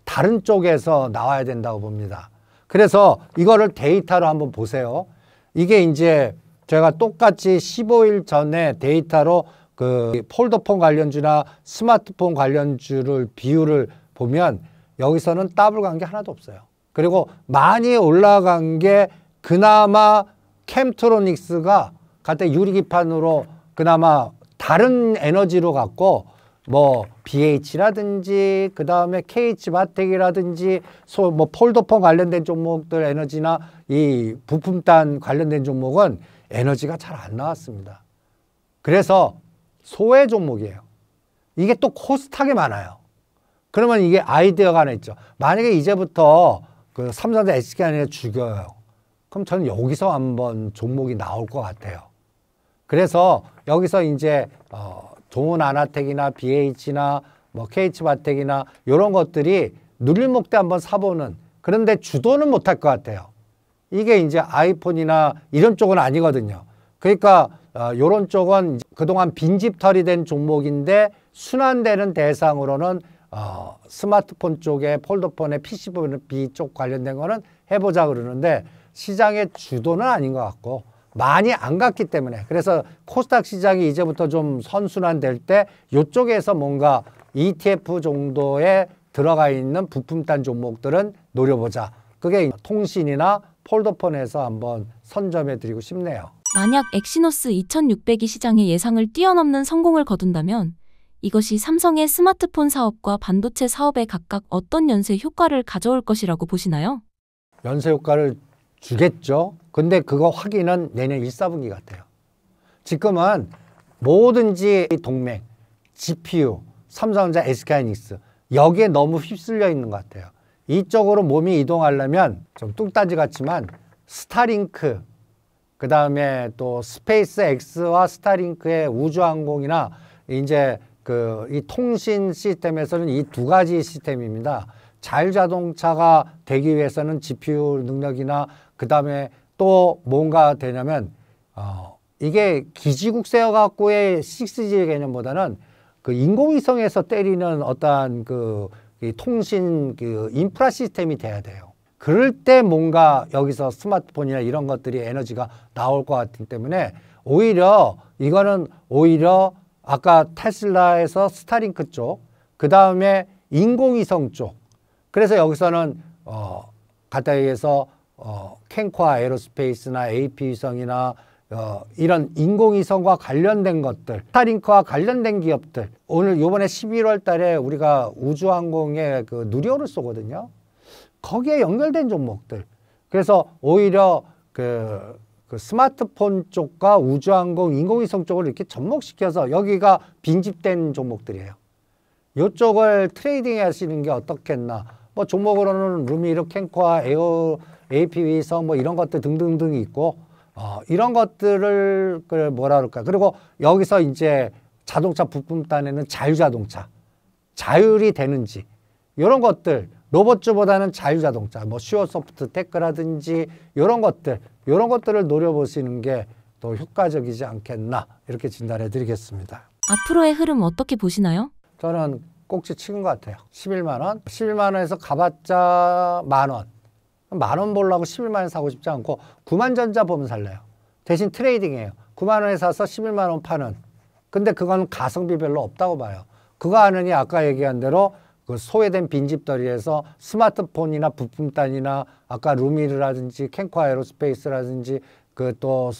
다른 쪽에서 나와야 된다고 봅니다. 그래서 이거를 데이터로 한번 보세요. 이게 이제 제가 똑같이 15일 전에 데이터로 그 폴더폰 관련주나 스마트폰 관련주를 비율을 보면 여기서는 더블 간 게 하나도 없어요. 그리고 많이 올라간 게 그나마 캠트로닉스가 그때 유리기판으로 그나마 다른 에너지로 갔고 BH라든지 그 다음에 KH바텍이라든지 폴더폰 관련된 종목들 에너지나 이 부품단 관련된 종목은 에너지가 잘 안 나왔습니다. 그래서 소외 종목이에요. 이게 또 코스닥에 많아요. 그러면 이게 아이디어가 하나 있죠. 만약에 이제부터 그 삼성전자 SK하이닉스 죽여요. 그럼 저는 여기서 한번 종목이 나올 것 같아요. 그래서 여기서 이제 동원 아나텍이나 BH나 KH바텍이나 이런 것들이 눌림목 때 한번 사보는 그런데 주도는 못할 것 같아요. 이게 이제 아이폰이나 이런 쪽은 아니거든요. 그러니까 이런 쪽은 그동안 빈집털이 된 종목인데 순환되는 대상으로는 스마트폰 쪽에 폴더폰에 PCB 쪽 관련된 거는 해보자 그러는데 시장의 주도는 아닌 것 같고 많이 안 갔기 때문에 그래서 코스닥 시장이 이제부터 좀 선순환될 때 이쪽에서 뭔가 ETF 정도에 들어가 있는 부품단 종목들은 노려보자. 그게 통신이나 폴더폰에서 한번 선점해 드리고 싶네요. 만약 엑시노스 2600이 시장의 예상을 뛰어넘는 성공을 거둔다면 이것이 삼성의 스마트폰 사업과 반도체 사업에 각각 어떤 연쇄 효과를 가져올 것이라고 보시나요? 연쇄 효과를 주겠죠. 근데 그거 확인은 내년 1, 4분기 같아요. 지금은 뭐든지 동맹, GPU, 삼성전자, SK하이닉스 여기에 너무 휩쓸려 있는 것 같아요. 이쪽으로 몸이 이동하려면 좀 뚱딴지 같지만 스타링크, 그 다음에 또 스페이스 X와 스타링크의 우주항공이나 이제 이 통신 시스템에서는 이 두 가지 시스템입니다. 자율자동차가 되기 위해서는 GPU 능력이나 그 다음에 또 뭔가 되냐면 이게 기지국세여 갖고의 6G 개념보다는 그 인공위성에서 때리는 어떠한 이 통신 인프라 시스템이 돼야 돼요. 그럴 때 뭔가 여기서 스마트폰이나 이런 것들이 에너지가 나올 것 같기 때문에 오히려 이거는 아까 테슬라에서 스타링크 쪽, 그 다음에 인공위성 쪽. 그래서 여기서는 가까이에서 캔코아 에어로스페이스나 AP위성이나 이런 인공위성과 관련된 것들, 스타링크와 관련된 기업들. 요번에 11월 달에 우리가 우주항공에 누리호를 쏘거든요. 거기에 연결된 종목들. 그래서 오히려 그 스마트폰 쪽과 우주항공, 인공위성 쪽을 이렇게 접목시켜서 여기가 빈집된 종목들이에요. 이쪽을 트레이딩 하시는 게 어떻겠나. 뭐 종목으로는 루미르, 캔코아, AP위성 뭐 이런 것들 등등등이 있고 이런 것들을 뭐라 그럴까. 그리고 여기서 이제 자동차 부품단에는 자율자동차, 자율이 되는지 이런 것들, 로봇주보다는 자율자동차, 뭐 슈어소프트 테크라든지 이런 것들을 노려보시는 게 더 효과적이지 않겠나 이렇게 진단해 드리겠습니다. 앞으로의 흐름 어떻게 보시나요? 저는 꼭지 치는 것 같아요. 11만 원, 11만 원에서 가봤자 만 원. 만 원 보려고 11만 원 사고 싶지 않고 9만 전자 보면 살래요. 대신 트레이딩이에요. 9만 원에 사서 11만 원 파는. 근데 그거는 가성비 별로 없다고 봐요. 그거 하느니 아까 얘기한 대로 그 소외된 빈집더리에서 스마트폰이나 부품단이나 아까 루미르라든지 캔코아 에어로스페이스라든지 또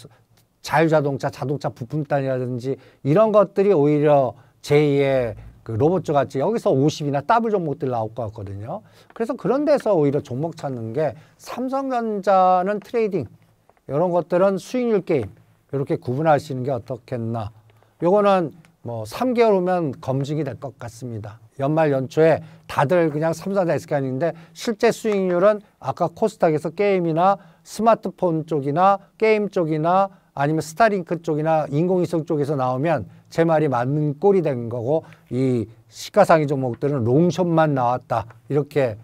자율자동차, 자동차 부품단이라든지 이런 것들이 오히려 제2의 로봇주 같이 여기서 50이나 더블 종목들 나올 것 같거든요. 그래서 그런 데서 오히려 종목 찾는 게 삼성전자는 트레이딩, 이런 것들은 수익률 게임, 이렇게 구분하시는 게 어떻겠나. 요거는 뭐 3개월 후면 검증이 될 것 같습니다. 연말 연초에 다들 그냥 삼성전자 SK하이닉스인데 실제 수익률은 아까 코스닥에서 게임이나 스마트폰 쪽이나 게임 쪽이나 아니면 스타링크 쪽이나 인공위성 쪽에서 나오면 제 말이 맞는 꼴이 된 거고 이 시가상위 종목들은 롱숏만 나왔다. 이렇게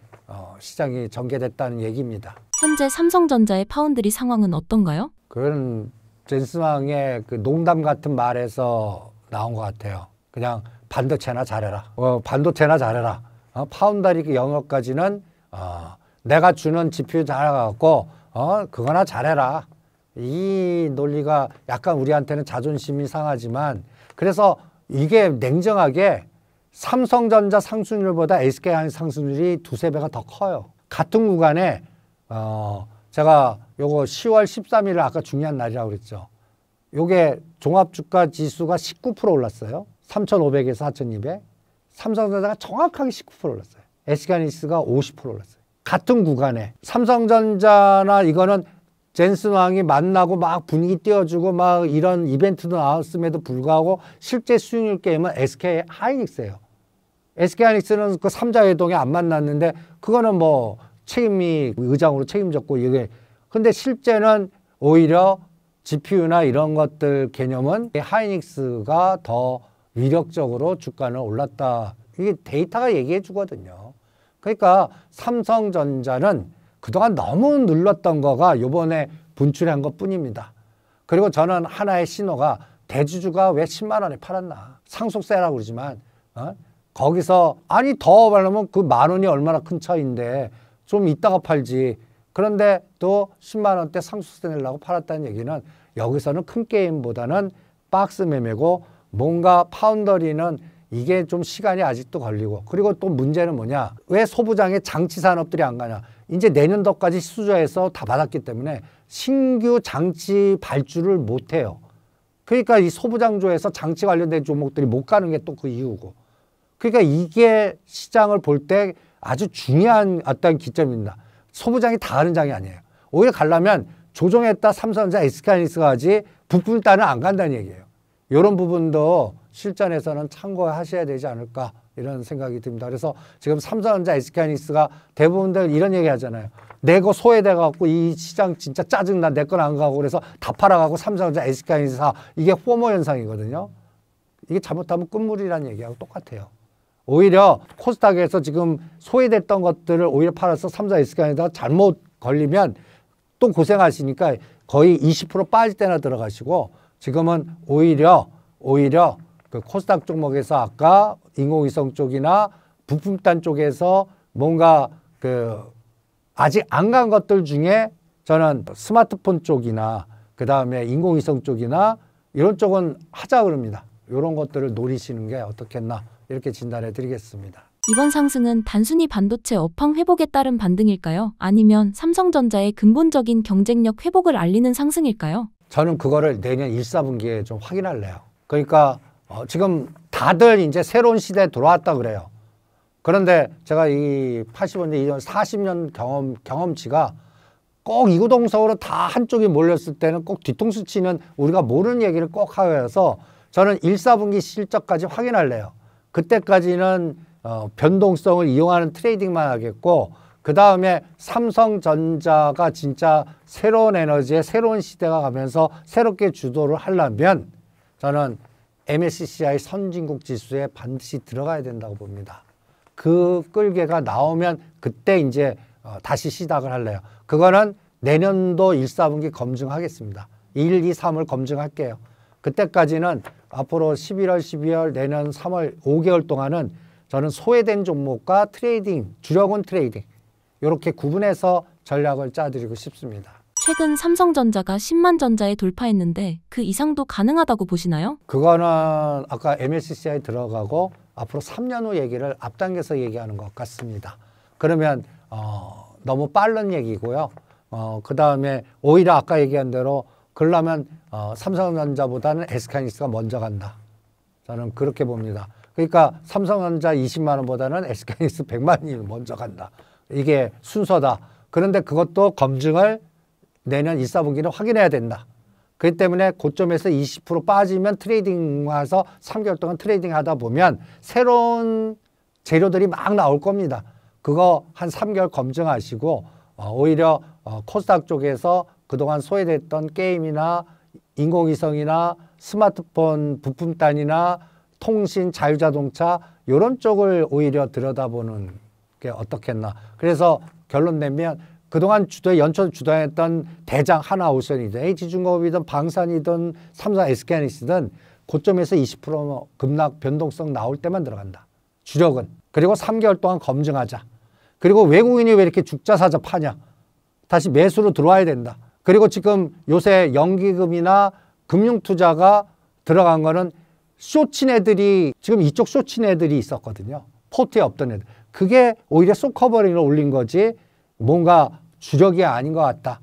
시장이 전개됐다는 얘기입니다. 현재 삼성전자의 파운드리 상황은 어떤가요? 그건 젠스왕의 농담 같은 말에서 나온 것 같아요. 그냥 반도체나 잘해라. 반도체나 잘해라. 파운드리 영역까지는 내가 주는 GPU 잘해갖고 그거나 잘해라. 이 논리가 약간 우리한테는 자존심이 상하지만 그래서 이게 냉정하게 삼성전자 상승률보다 SK하이닉스 상승률이 두세 배가 더 커요. 같은 구간에 제가 요거 10월 13일 아까 중요한 날이라고 그랬죠. 요게 종합주가 지수가 19% 올랐어요. 3,500에서 4,200. 삼성전자가 정확하게 19% 올랐어요. SK하이닉스가 50% 올랐어요. 같은 구간에 삼성전자나 이거는 젠슨 왕이 만나고 막 분위기 띄워주고 막 이런 이벤트도 나왔음에도 불구하고 실제 수익률 게임은 SK하이닉스예요. SK하이닉스는 그 3자 회동에 안 만났는데 그거는 뭐 책임이 의장으로 책임졌고 이게 근데 실제는 오히려 GPU나 이런 것들 개념은 하이닉스가 더 위력적으로 주가는 올랐다. 이게 데이터가 얘기해 주거든요. 그러니까 삼성전자는 그동안 너무 눌렀던 거가 요번에 분출한 것 뿐입니다. 그리고 저는 하나의 신호가 대주주가 왜 10만 원에 팔았나. 상속세라고 그러지만 거기서 아니 더 말하면 그 만 원이 얼마나 큰 차이인데 좀 이따가 팔지. 그런데 또 10만 원대 상수세 내려고 팔았다는 얘기는 여기서는 큰 게임보다는 박스 매매고 뭔가 파운더리는 이게 좀 시간이 아직도 걸리고 그리고 또 문제는 뭐냐. 왜 소부장에 장치 산업들이 안 가냐. 이제 내년도까지 수주해서 다 받았기 때문에 신규 장치 발주를 못 해요. 그러니까 이 소부장조에서 장치 관련된 종목들이 못 가는 게 또 그 이유고. 그러니까 이게 시장을 볼 때 아주 중요한 어떤 기점입니다. 소부장이 다 가는 장이 아니에요. 오히려 가려면 조정했다 삼성전자, SK하이닉스가 하지 부품단은 안 간다는 얘기예요. 이런 부분도 실전에서는 참고하셔야 되지 않을까 이런 생각이 듭니다. 그래서 지금 삼성전자, SK하이닉스가 대부분들 이런 얘기 하잖아요. 내 거 소외돼 갖고 이 시장 진짜 짜증나 내 건 안 가고 그래서 다 팔아가고 삼성전자, SK하이닉스 사 이게 포모 현상이거든요. 이게 잘못하면 끝물이라는 얘기하고 똑같아요. 오히려 코스닥에서 지금 소외됐던 것들을 오히려 팔아서 삼성, SK하이닉스가 잘못 걸리면 또 고생하시니까 거의 20% 빠질 때나 들어가시고 지금은 오히려 그 코스닥 종목에서 아까 인공위성 쪽이나 부품단 쪽에서 뭔가 그 아직 안 간 것들 중에 저는 스마트폰 쪽이나 그 다음에 인공위성 쪽이나 이런 쪽은 하자 그럽니다. 이런 것들을 노리시는 게 어떻겠나 이렇게 진단해 드리겠습니다. 이번 상승은 단순히 반도체 업황 회복에 따른 반등일까요? 아니면 삼성전자의 근본적인 경쟁력 회복을 알리는 상승일까요? 저는 그거를 내년 1, 4분기에 좀 확인할래요. 그러니까 지금 다들 이제 새로운 시대에 들어왔다 그래요. 그런데 제가 이 80년대, 40년 경험치가 꼭 이구동성으로 다 한쪽이 몰렸을 때는 꼭 뒤통수 치는 우리가 모르는 얘기를 꼭 하여서 저는 1, 4분기 실적까지 확인할래요. 그때까지는 변동성을 이용하는 트레이딩만 하겠고 그 다음에 삼성전자가 진짜 새로운 에너지의 새로운 시대가 가면서 새롭게 주도를 하려면 저는 MSCI 선진국 지수에 반드시 들어가야 된다고 봅니다. 그 끌개가 나오면 그때 이제 다시 시작을 할래요. 그거는 내년도 1, 4분기 검증하겠습니다. 1, 2, 3을 검증할게요. 그때까지는 앞으로 11월, 12월, 내년 3월 5개월 동안은 저는 소외된 종목과 트레이딩, 주력은 트레이딩 이렇게 구분해서 전략을 짜드리고 싶습니다. 최근 삼성전자가 10만 전자에 돌파했는데 그 이상도 가능하다고 보시나요? 그거는 아까 MSCI 들어가고 앞으로 3년 후 얘기를 앞당겨서 얘기하는 것 같습니다. 그러면 너무 빠른 얘기고요. 그 다음에 오히려 아까 얘기한 대로 그러려면 삼성전자보다는 SK하이닉스가 먼저 간다. 저는 그렇게 봅니다. 그러니까 삼성전자 20만 원보다는 SK하이닉스 100만 원이 먼저 간다. 이게 순서다. 그런데 그것도 검증을 내년 1, 4분기는 확인해야 된다. 그렇기 때문에 고점에서 20% 빠지면 트레이딩 와서 3개월 동안 트레이딩 하다 보면 새로운 재료들이 막 나올 겁니다. 그거 한 3개월 검증하시고 오히려 코스닥 쪽에서 그동안 소외됐던 게임이나 인공위성이나 스마트폰 부품단이나 통신, 자율자동차 이런 쪽을 오히려 들여다보는 게 어떻겠나. 그래서 결론 내면 그동안 연초에 주도했던 대장 하나오션이든 H중공업이든 방산이든 삼성, SK하이닉스든 고점에서 20% 급락 변동성 나올 때만 들어간다. 주력은. 그리고 3개월 동안 검증하자. 그리고 외국인이 왜 이렇게 죽자사자 파냐. 다시 매수로 들어와야 된다. 그리고 지금 요새 연기금이나 금융투자가 들어간 거는 쇼친 애들이 지금 이쪽 쇼친 애들이 있었거든요. 포트에 없던 애들. 그게 오히려 숏커버링을 올린 거지 뭔가 주력이 아닌 것 같다.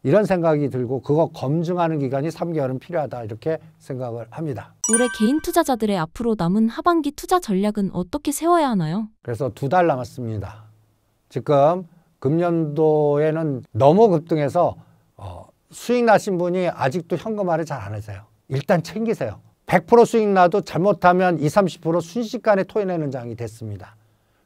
이런 생각이 들고 그거 검증하는 기간이 3개월은 필요하다. 이렇게 생각을 합니다. 올해 개인 투자자들의 앞으로 남은 하반기 투자 전략은 어떻게 세워야 하나요? 그래서 2달 남았습니다. 지금 금년도에는 너무 급등해서 수익 나신 분이 아직도 현금화를 잘 안 하세요. 일단 챙기세요. 100% 수익 나도 잘못하면 20, 30% 순식간에 토해내는 장이 됐습니다.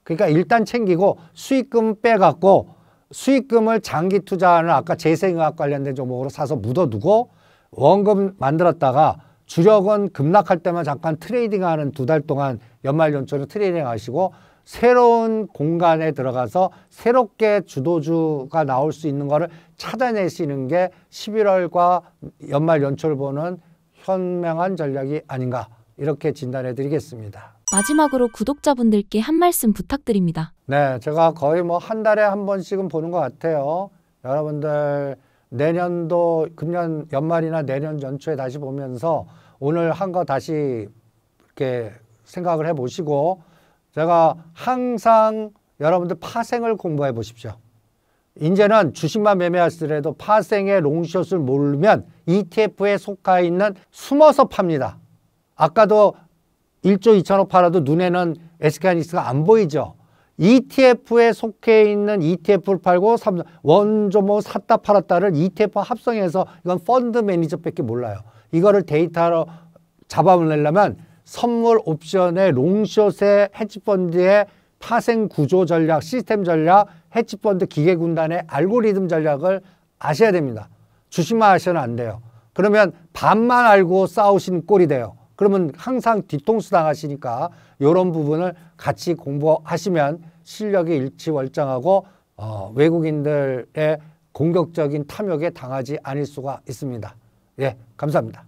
그러니까 일단 챙기고 수익금 빼갖고 수익금을 장기 투자하는 아까 재생의학 관련된 종목으로 사서 묻어두고 원금 만들었다가 주력은 급락할 때만 잠깐 트레이딩하는 2달 동안 연말연초로 트레이딩 하시고 새로운 공간에 들어가서 새롭게 주도주가 나올 수 있는 거를 찾아내시는 게 11월과 연말연초를 보는 현명한 전략이 아닌가 이렇게 진단해 드리겠습니다. 마지막으로 구독자분들께 한 말씀 부탁드립니다. 네, 제가 거의 뭐 한 달에 한 번씩은 보는 것 같아요. 여러분들 내년도 금년 연말이나 내년 연초에 다시 보면서 오늘 한 거 다시 이렇게 생각을 해보시고, 제가 항상 여러분들 파생을 공부해 보십시오. 이제는 주식만 매매하시더라도 파생의 롱숏을 모르면 ETF에 속해 있는 숨어서 팝니다. 아까도 1조 2천억 팔아도 눈에는 SK하이닉스가 안 보이죠. ETF에 속해 있는 ETF를 팔고 원조모 샀다 팔았다를 ETF 합성해서, 이건 펀드 매니저밖에 몰라요. 이거를 데이터로 잡아내려면 선물 옵션의 롱숏의 헤지펀드의 파생 구조 전략, 시스템 전략, 헤지펀드 기계 군단의 알고리즘 전략을 아셔야 됩니다. 주식만 아셔는 안 돼요. 그러면 반만 알고 싸우시는 꼴이 돼요. 그러면 항상 뒤통수 당하시니까 이런 부분을 같이 공부하시면 실력이 일취월장하고 외국인들의 공격적인 탐욕에 당하지 않을 수가 있습니다. 예, 감사합니다.